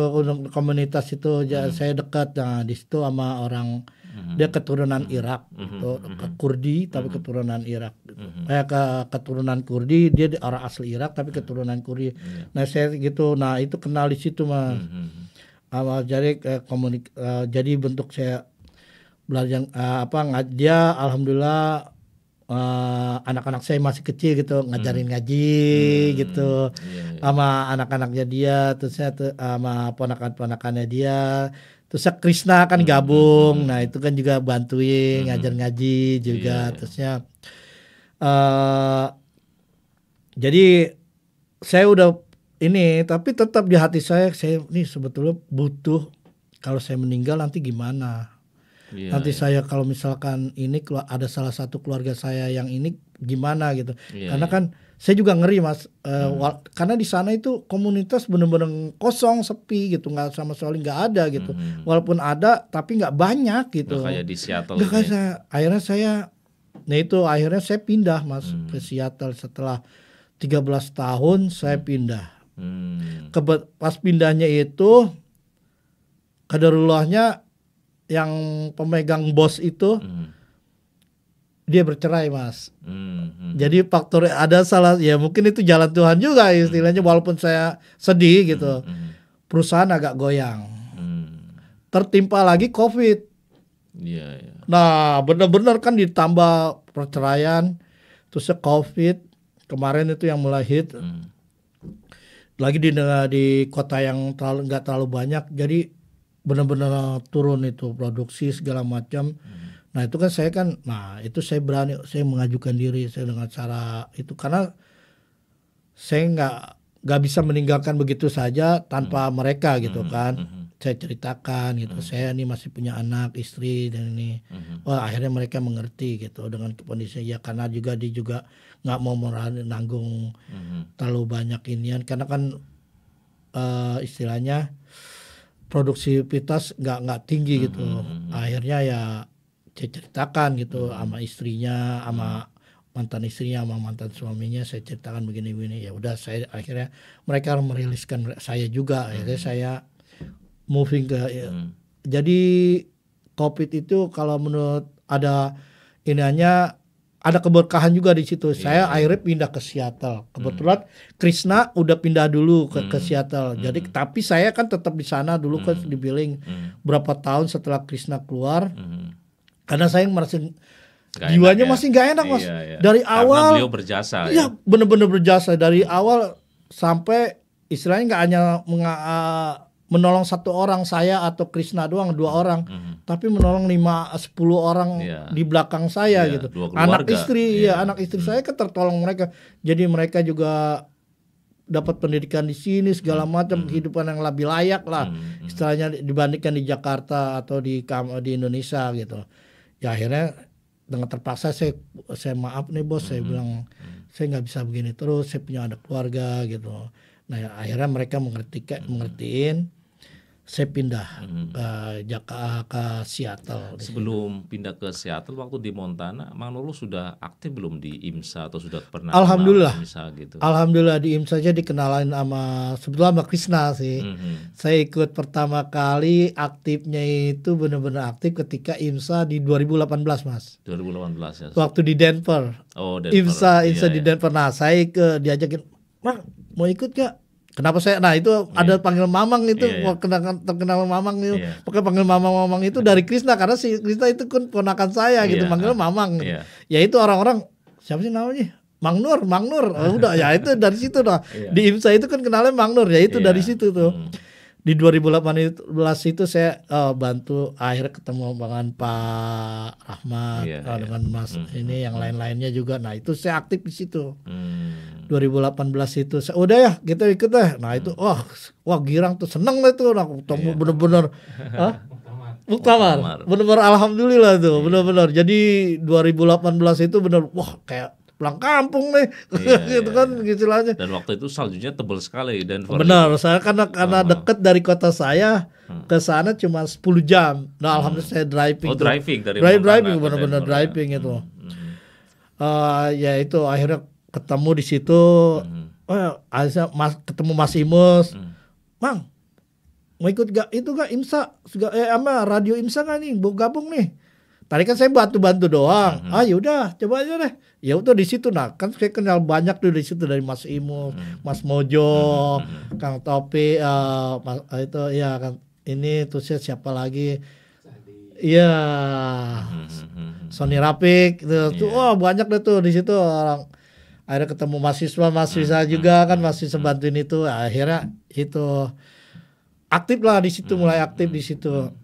komunitas itu, saya dekat. Nah di situ sama orang. Dia keturunan Irak, Kurdi tapi keturunan Irak. Keturunan Kurdi, dia orang asli Irak tapi keturunan Kurdi. Nah saya gitu, nah itu kenal di situ Mas. Jadi bentuk saya belajar dia alhamdulillah anak-anak saya masih kecil gitu ngajarin ngaji gitu sama anak-anaknya dia, terus saya sama ponakan-ponakannya dia. Terus Krisna kan gabung, nah itu kan juga bantuin ngajar ngaji juga. Terusnya Jadi saya udah ini, tapi tetap di hati saya ini sebetulnya butuh, kalau saya meninggal nanti gimana? Nanti saya kalau misalkan ini ada salah satu keluarga saya yang ini gimana gitu. Karena kan saya juga ngeri Mas, karena di sana itu komunitas benar-benar kosong, sepi gitu, nggak sama sekali nggak ada gitu. Walaupun ada tapi nggak banyak gitu. Nggak kayak di Seattle. Nggak kayak akhirnya saya pindah Mas ke Seattle setelah 13 tahun saya pindah. Pas pindahnya itu qadarullahnya yang pemegang bos itu dia bercerai Mas. Jadi faktor ada salah, ya mungkin itu jalan Tuhan juga istilahnya, walaupun saya sedih gitu. Perusahaan agak goyang. Tertimpa lagi COVID. Nah benar-benar kan ditambah perceraian, terus COVID kemarin itu yang mulai hit. Lagi di kota yang nggak terlalu banyak, jadi benar-benar turun itu produksi segala macam. Nah itu kan saya saya mengajukan diri saya dengan cara itu, karena saya nggak bisa meninggalkan begitu saja tanpa mereka gitu kan. Saya ceritakan gitu, saya ini masih punya anak, istri dan ini. Wah akhirnya mereka mengerti gitu dengan kondisinya ya, karena dia juga nggak mau menanggung terlalu banyak inian, karena kan istilahnya produktivitas nggak tinggi gitu. Akhirnya ya saya ceritakan gitu sama istrinya, sama mantan istrinya, sama mantan suaminya, saya ceritakan begini-begini. Ya udah, saya akhirnya mereka meriliskan saya juga. Akhirnya saya moving ke jadi COVID itu kalau menurut ada ada keberkahan juga di situ. Saya akhirnya pindah ke Seattle. Kebetulan Krishna udah pindah dulu ke Seattle. Jadi tapi saya kan tetap di sana dulu kan di Billing berapa tahun setelah Krishna keluar. Karena saya merasa jiwanya masih nggak enak Mas. Dari awal beliau berjasa. Iya, benar-benar berjasa dari awal sampai istilahnya nggak hanya menolong satu orang saya atau Krishna doang, 2 orang, tapi menolong 5-10 orang di belakang saya gitu. Anak istri saya kan tertolong mereka. Jadi mereka juga dapat pendidikan di sini segala macam, kehidupan yang lebih layak lah istilahnya dibandingkan di Jakarta atau di Indonesia gitu. Ya akhirnya dengan terpaksa saya maaf nih bos, saya bilang saya nggak bisa begini terus, saya punya ada keluarga gitu. Nah ya, akhirnya mereka mengertiin, saya pindah ke Seattle. Sebelum pindah ke Seattle, waktu di Montana, Mang Nurul sudah aktif belum di IMSA atau sudah pernah? Alhamdulillah, IMSA gitu. Alhamdulillah di IMSA aja dikenalin sebetulnya sama Krishna sih. Saya ikut pertama kali aktifnya itu benar-benar aktif ketika IMSA di 2018 Mas. 2018 ya. Waktu di Denver. Oh Denver. IMSA di Denver. Nah saya diajakin, Mang mau ikut gak? Kenapa saya? Nah itu ada panggil Mamang itu, terkenal Mamang itu. Pokoknya panggil Mamang itu dari Krishna, karena si Krishna itu kan ponakan saya gitu, panggil Mamang. Gitu. Ya itu orang-orang siapa sih namanya? Mang Nur. Udah ya itu dari situ dah. Di IMSA itu kan kenalnya Mang Nur, ya itu dari situ tuh. Di 2018 itu saya bantu, akhirnya ketemu dengan Pak Rahmat, dengan Mas ini yang lain-lainnya juga. Nah itu saya aktif di situ. 2018 itu udah ya kita ikut deh. Nah itu wah girang tuh, seneng lah tuh. Nah ketemu bener-bener Muktamar. Bener-bener alhamdulillah tuh, bener-bener. Jadi 2018 itu bener wah kayak pulang kampung nih, gitu kan istilahnya. Dan waktu itu saljunya tebal sekali dan benar, saya karena dekat dari kota saya ke sana cuma 10 jam. Nah alhamdulillah saya driving. Driving benar-benar driving itu. Ya itu akhirnya ketemu di situ. Ketemu Mas Imus. Mang, mau ikut itu gak IMSA? Sama radio IMSA gak nih? Mau gabung nih? Tadi kan saya bantu doang. Yaudah, coba aja deh. Ya udah di situ. Nah, kan saya kenal banyak tuh di situ, dari Mas Imus, Mas Mojo, Kang Topi, itu ya kan ini tuh siapa lagi? Iya. Sony Rapik itu. Wah, banyak deh tuh di situ orang. Akhirnya ketemu mahasiswa juga kan, masih bantuin itu. Akhirnya itu aktif lah di situ, mulai aktif di situ.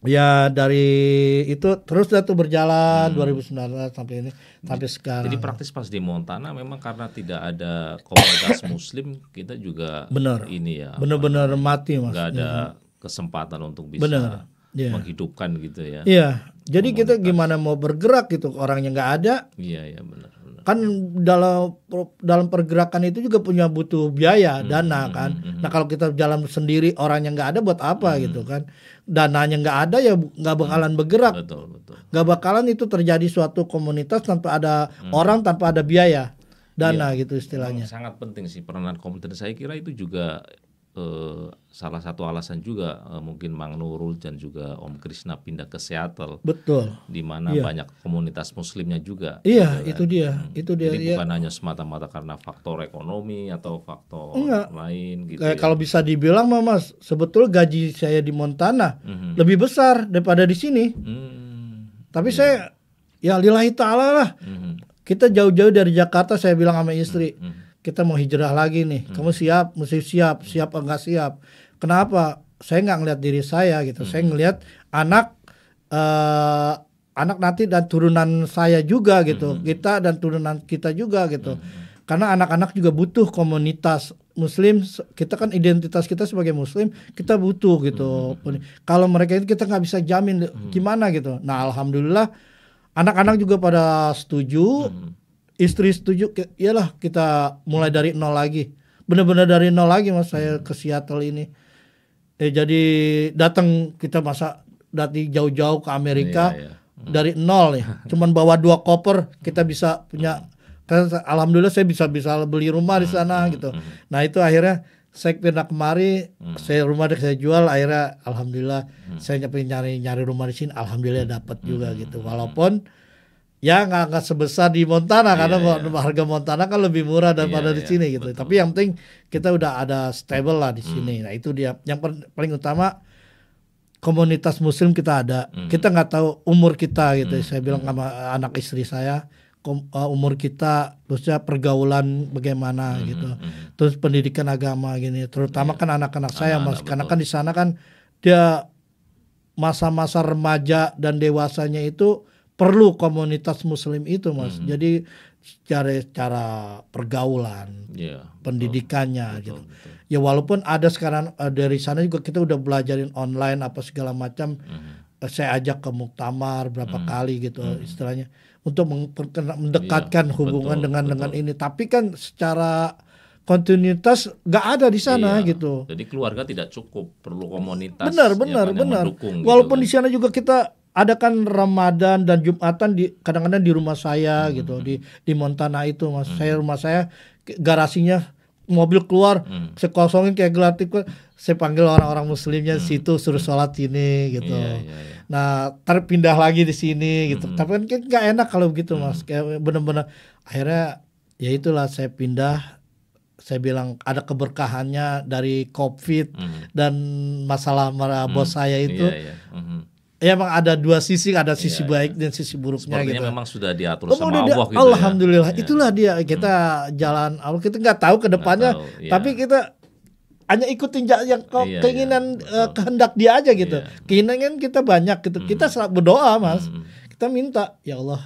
Ya dari itu terus dah tuh berjalan 2019 sampai ini sampai sekarang. Jadi praktis pas di Montana memang karena tidak ada komunitas Muslim, kita juga ini ya benar-benar mati Mas. Nggak ada kesempatan untuk bisa menghidupkan gitu ya. Iya. Jadi kita gimana mau bergerak gitu, orangnya nggak ada. Iya benar. Kan dalam pergerakan itu juga punya butuh biaya, dana kan. Nah kalau kita jalan sendiri orangnya nggak ada buat apa gitu kan. Dananya nggak ada ya nggak bakalan bergerak. Betul. Nggak bakalan itu terjadi suatu komunitas tanpa ada orang, tanpa ada biaya, dana gitu istilahnya. Sangat penting sih peranan komunitas. Saya kira itu juga salah satu alasan juga mungkin Mang Nurul dan juga Om Krishna pindah ke Seattle. Betul. Di mana banyak komunitas Muslimnya juga. Iya, gitu kan? itu dia. Jadi bukan hanya semata-mata karena faktor ekonomi atau faktor lain gitu. Kalau bisa dibilang Mas, sebetulnya gaji saya di Montana lebih besar daripada di sini. Tapi saya ya lillahi ta'ala lah. Kita jauh-jauh dari Jakarta, saya bilang sama istri. Kita mau hijrah lagi nih, kamu siap, mesti siap enggak siap. Kenapa? Saya nggak ngelihat diri saya gitu, saya ngelihat anak nanti dan turunan saya juga gitu, kita dan turunan kita juga gitu. Karena anak-anak juga butuh komunitas Muslim, kita kan identitas kita sebagai Muslim, kita butuh gitu. Kalau mereka itu kita nggak bisa jamin gimana gitu. Nah alhamdulillah anak-anak juga pada setuju. Istri setuju, iyalah kita mulai dari nol lagi. Benar-benar dari nol lagi Mas, saya ke Seattle ini. Jadi datang kita dari jauh-jauh ke Amerika dari nol ya. Cuman bawa 2 koper kita bisa punya. Alhamdulillah saya bisa beli rumah di sana gitu. Nah itu akhirnya saya pindah kemari, rumah saya jual, akhirnya alhamdulillah saya nyari rumah di sini, alhamdulillah dapat juga gitu. Walaupun ya nggak sebesar di Montana karena harga Montana kan lebih murah daripada di sini gitu. Betul. Tapi yang penting kita udah ada stable lah di sini. Nah itu dia. Yang paling utama komunitas Muslim kita ada. Kita nggak tahu umur kita gitu. Saya bilang sama anak istri saya, umur kita, terusnya pergaulan bagaimana gitu. Terus pendidikan agama gini. Terutama kan anak-anak saya Mas, karena kan di sana kan dia masa-masa remaja dan dewasanya itu perlu komunitas Muslim itu Mas. Jadi cara pergaulan, pendidikannya gitu. Ya walaupun ada sekarang dari sana juga kita udah belajarin online apa segala macam. Saya ajak ke muktamar berapa kali gitu istilahnya untuk mendekatkan hubungan dengan ini. Tapi kan secara kontinuitas nggak ada di sana gitu. Jadi keluarga tidak cukup, perlu komunitas. Benar. Mendukung, walaupun gitu, di sana juga kita adakan Ramadan dan Jumatan kadang-kadang di rumah saya gitu di Montana itu Mas. Rumah saya garasinya mobil keluar, saya kosongin kayak gratis, saya panggil orang-orang Muslimnya situ suruh sholat sini gitu. Nah terpindah lagi di sini gitu. Tapi kan nggak enak kalau begitu Mas. Kayak benar-benar akhirnya ya itulah saya pindah. Saya bilang ada keberkahannya dari COVID dan masalah bos saya itu. Ya emang ada 2 sisi, ada sisi baik dan sisi buruknya. Sepertinya gitu. memang sudah diatur sama Allah gitu. Alhamdulillah, itulah dia kita jalan Allah, kita nggak tahu ke depannya, tapi kita hanya ikutin yang keinginan kehendak dia aja gitu. Keinginan kita banyak gitu. Kita selalu berdoa Mas. Kita minta ya Allah,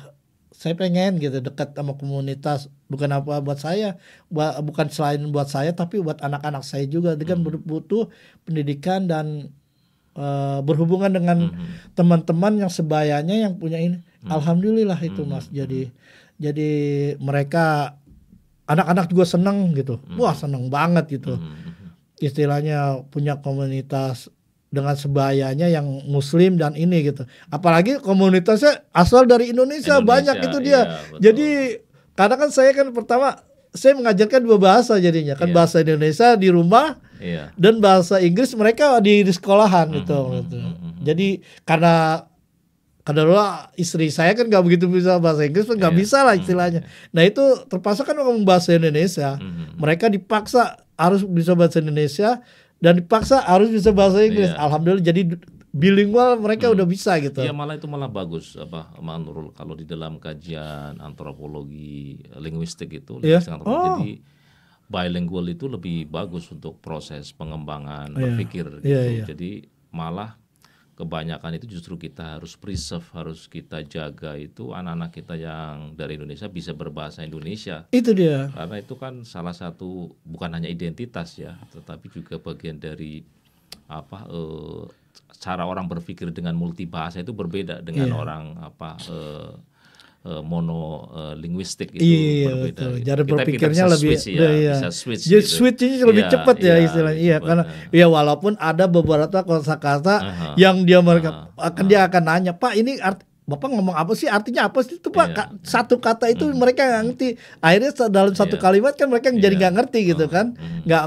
saya pengen gitu dekat sama komunitas, bukan apa buat saya, bukan selain buat saya tapi buat anak-anak saya juga. Dia kan butuh pendidikan dan berhubungan dengan teman-teman yang sebayanya yang punya ini. Alhamdulillah itu Mas. Jadi mereka anak-anak juga senang gitu. Wah, senang banget gitu. Istilahnya punya komunitas dengan sebayanya yang Muslim dan ini gitu. Apalagi komunitasnya asal dari Indonesia banyak itu dia. Jadi karena kan saya kan pertama saya mengajarkan 2 bahasa jadinya kan bahasa Indonesia di rumah dan bahasa Inggris mereka di sekolahan gitu. Jadi karena istri saya kan nggak begitu bisa bahasa Inggris, nggak bisa lah istilahnya. Nah itu terpaksa kan ngomong bahasa Indonesia. Mereka dipaksa harus bisa bahasa Indonesia dan dipaksa harus bisa bahasa Inggris. Alhamdulillah jadi bilingual mereka udah bisa gitu. Iya malah itu malah bagus Nurul kalau di dalam kajian antropologi linguistik itu jadi bilingual itu lebih bagus untuk proses pengembangan berpikir gitu. Jadi malah kebanyakan itu justru kita harus preserve, harus kita jaga itu anak-anak kita yang dari Indonesia bisa berbahasa Indonesia. Itu dia. Karena itu kan salah satu bukan hanya identitas ya, tetapi juga bagian dari cara orang berpikir dengan multibahasa itu berbeda dengan orang monolinguistik itu berbeda. Betul. Jadi Kita berpikirnya bisa lebih switch, bisa switch. Jadi switchnya lebih cepat ya istilahnya. Iya, karena ya walaupun ada beberapa kosakata yang mereka akan nanya, Pak ini Bapak ngomong apa sih, artinya apa sih itu Pak? Satu kata itu mereka nggak ngerti. Akhirnya dalam satu kalimat kan mereka jadi nggak ngerti gitu kan, nggak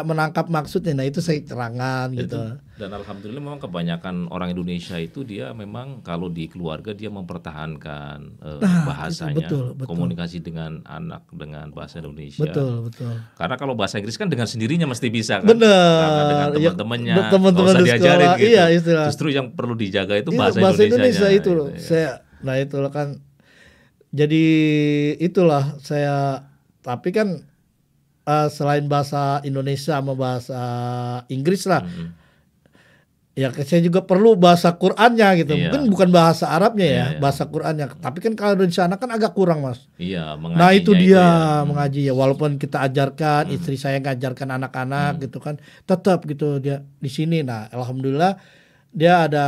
menangkap maksudnya. Nah itu saya terangkan gitu. Dan alhamdulillah memang kebanyakan orang Indonesia itu dia memang kalau di keluarga dia mempertahankan bahasanya, betul. Komunikasi dengan anak dengan bahasa Indonesia. Betul. Karena kalau bahasa Inggris kan dengan sendirinya mesti bisa kan. Bener. Karena dengan teman-temannya nggak usah diajarin gitu. Iya, istilah. Justru yang perlu dijaga itu bahasa Indonesia itu loh. Nah itulah kan. Jadi itulah saya. Tapi kan selain bahasa Indonesia sama bahasa Inggris lah. Ya saya juga perlu bahasa Qur'annya gitu. Mungkin bukan bahasa Arabnya ya, bahasa Qur'annya. Tapi kan kalau di sana kan agak kurang Mas. Iya, nah itu dia mengaji ya. Walaupun kita ajarkan, istri saya ngajarkan anak-anak gitu kan, tetap gitu dia di sini. Nah alhamdulillah dia ada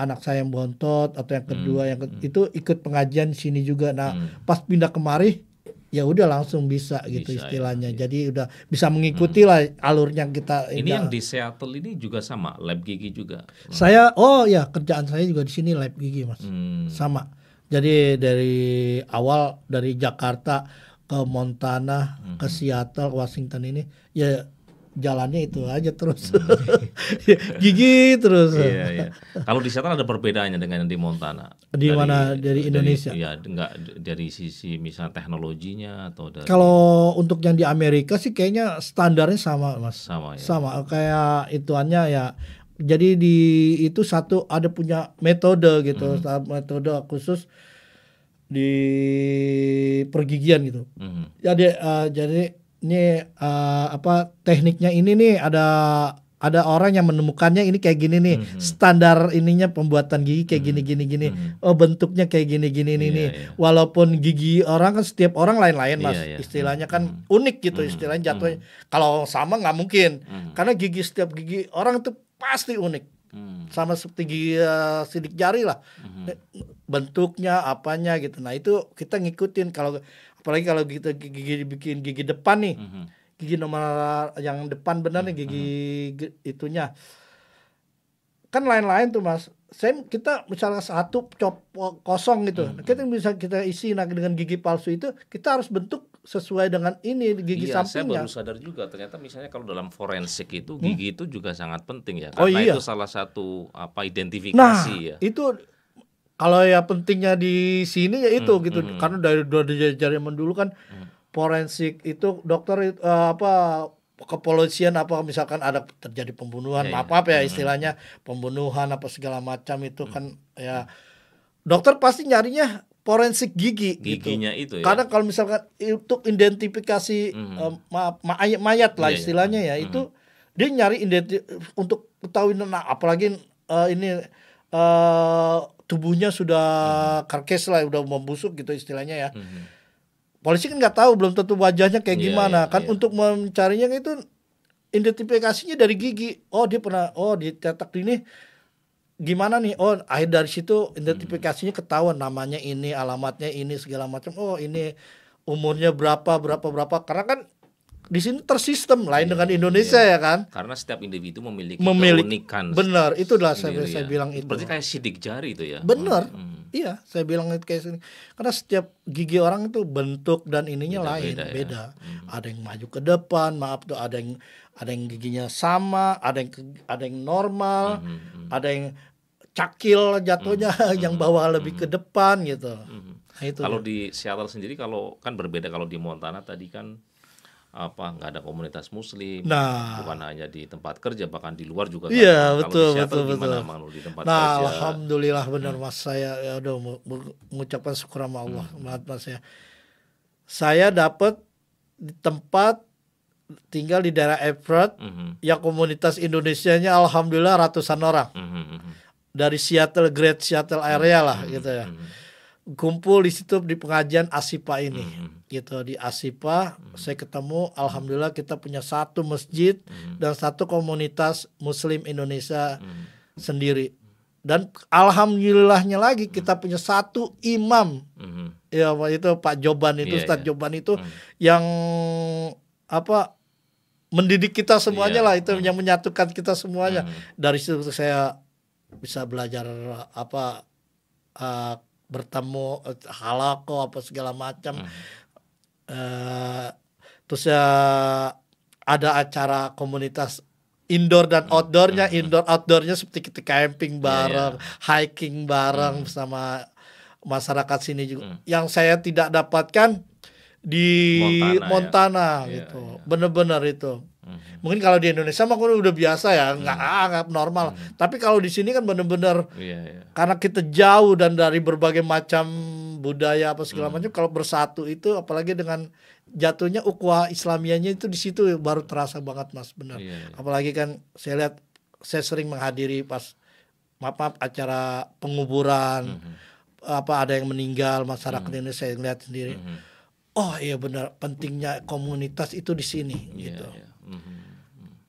anak saya yang bontot atau yang kedua itu ikut pengajian sini juga. Nah pas pindah kemari ya udah langsung bisa gitu istilahnya. Jadi udah bisa mengikuti lah alurnya kita. Ini yang di Seattle ini juga sama lab gigi juga. Saya kerjaan saya juga di sini lab gigi Mas. Sama. Jadi dari awal dari Jakarta ke Montana ke Seattle, Washington ini ya jalannya itu aja terus. Gigi terus. Iya. Kalau di Seattle ada perbedaannya dengan yang di Montana. Dari Indonesia? Enggak dari sisi misalnya teknologinya atau dari. Kalau untuk yang di Amerika sih kayaknya standarnya sama Mas. Sama ya. Sama kayak ituannya ya. Jadi itu satu ada punya metode gitu, metode khusus di pergigian gitu. Jadi ini tekniknya ini nih ada orang yang menemukannya ini kayak gini nih, standar ininya pembuatan gigi kayak gini. Oh bentuknya kayak gini nih. Walaupun gigi orang kan setiap orang lain-lain Mas. Istilahnya kan unik gitu istilahnya jatuhnya. Kalau sama nggak mungkin. Karena setiap gigi orang itu pasti unik. Sama seperti gigi sidik jari lah. Bentuknya apanya gitu. Nah itu kita ngikutin apalagi kalau kita bikin gigi depan nih. Gigi nomor yang depan benar nih gigi itunya. Kan lain-lain tuh Mas. Kita misalnya satu kosong gitu. Kita bisa kita isi dengan gigi palsu itu kita harus bentuk sesuai dengan ini gigi sampingnya. Saya baru sadar juga ternyata misalnya kalau dalam forensik itu gigi itu juga sangat penting ya. Karena itu salah satu identifikasi ya. Itu kalau ya pentingnya di sini ya itu gitu. Karena dari zaman dulu kan forensik itu dokter kepolisian misalkan ada terjadi pembunuhan ya istilahnya pembunuhan segala macam itu kan ya dokter pasti nyarinya forensik giginya gitu. Itu ya. Karena kalau misalkan untuk identifikasi mayat lah istilahnya ya itu dia nyari untuk ketahui apalagi ini tubuhnya sudah karkes lah udah membusuk gitu istilahnya ya. Polisi kan nggak tahu belum tentu wajahnya kayak gimana kan untuk mencarinya itu identifikasinya dari gigi. Dia pernah dicetak ini gimana nih? Akhir dari situ identifikasinya ketahuan namanya ini, alamatnya ini segala macam. Ini umurnya berapa karena kan di sini tersistem lain dengan Indonesia ya kan. Karena setiap individu memiliki keunikan. Benar, itulah saya bilang itu. Berarti kayak sidik jari itu ya. Benar. Iya, saya bilang itu kayak sini. Karena setiap gigi orang itu bentuk dan ininya beda. Ada yang maju ke depan, ada yang giginya sama, ada yang normal, ada yang cakil jatuhnya yang bawah lebih ke depan gitu. Nah, itu kalau di Seattle sendiri kalau kan berbeda kalau di Montana tadi kan nggak ada komunitas muslim, bukan hanya di tempat kerja bahkan di luar juga. Iya betul. Gimana di tempat kerja? Alhamdulillah benar Mas, saya ya udah mengucapkan syukur sama Allah. Mas saya dapat di tempat tinggal di daerah Everett yang komunitas Indonesianya alhamdulillah ratusan orang. dari Seattle, Great Seattle area lah gitu ya. Kumpul di situ di pengajian Asipa ini gitu. Di Asipa saya ketemu, alhamdulillah kita punya satu masjid dan satu komunitas Muslim Indonesia sendiri. Dan alhamdulillahnya lagi kita punya satu imam. Ya itu Pak Joban itu, Ustadz Joban itu yang mendidik kita semuanya lah, itu yang menyatukan kita semuanya. Dari situ saya bisa belajar bertemu halaqah apa segala macam. Terus ya ada acara komunitas indoor dan outdoornya. Indoor outdoornya seperti kita camping bareng, hiking bareng bersama masyarakat sini juga. Yang saya tidak dapatkan di Montana gitu. Bener-bener itu. Mungkin kalau di Indonesia mah udah biasa ya, nggak normal. Tapi kalau di sini kan bener-bener karena kita jauh dan dari berbagai macam budaya apa segala macam, kalau bersatu itu apalagi dengan jatuhnya ukhuwah Islamiyahnya itu di situ baru terasa banget Mas, benar. Apalagi kan saya lihat, saya sering menghadiri pas acara penguburan, ada yang meninggal masyarakat ini, saya lihat sendiri. Oh iya benar, pentingnya komunitas itu di sini gitu.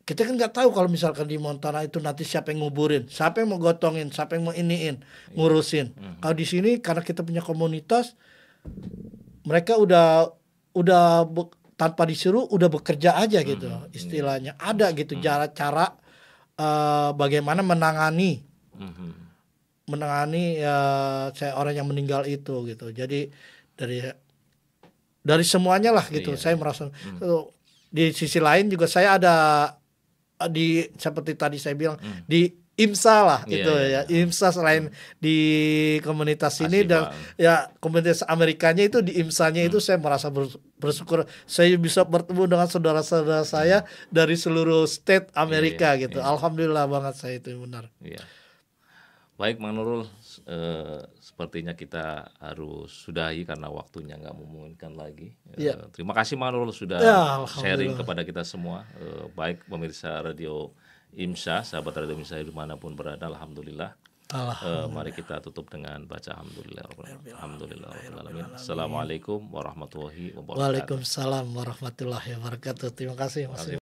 Kita kan nggak tahu kalau misalkan di Montana itu nanti siapa yang nguburin, siapa yang mau gotongin, siapa yang mau iniin, ngurusin. Kalau di sini karena kita punya komunitas, mereka udah tanpa disuruh udah bekerja aja gitu, istilahnya ada gitu cara bagaimana menangani orang yang meninggal itu gitu. Jadi dari semuanya lah gitu. Saya merasa di sisi lain juga saya ada seperti tadi saya bilang di IMSA lah IMSA selain di komunitas ini dan ya komunitas Amerikanya itu di IMSA-nya itu saya merasa bersyukur saya bisa bertemu dengan saudara-saudara saya dari seluruh state Amerika gitu. Alhamdulillah banget saya itu benar. Baik Mang Nurul, sepertinya kita harus sudahi karena waktunya nggak memungkinkan lagi. Terima kasih Mang Nurul sudah sharing kepada kita semua. Baik pemirsa Radio IMSA, sahabat Radio IMSA dimanapun berada, alhamdulillah. Mari kita tutup dengan baca alhamdulillah. Assalamualaikum warahmatullahi wabarakatuh. Waalaikumsalam warahmatullahi wabarakatuh. Terima kasih Mas.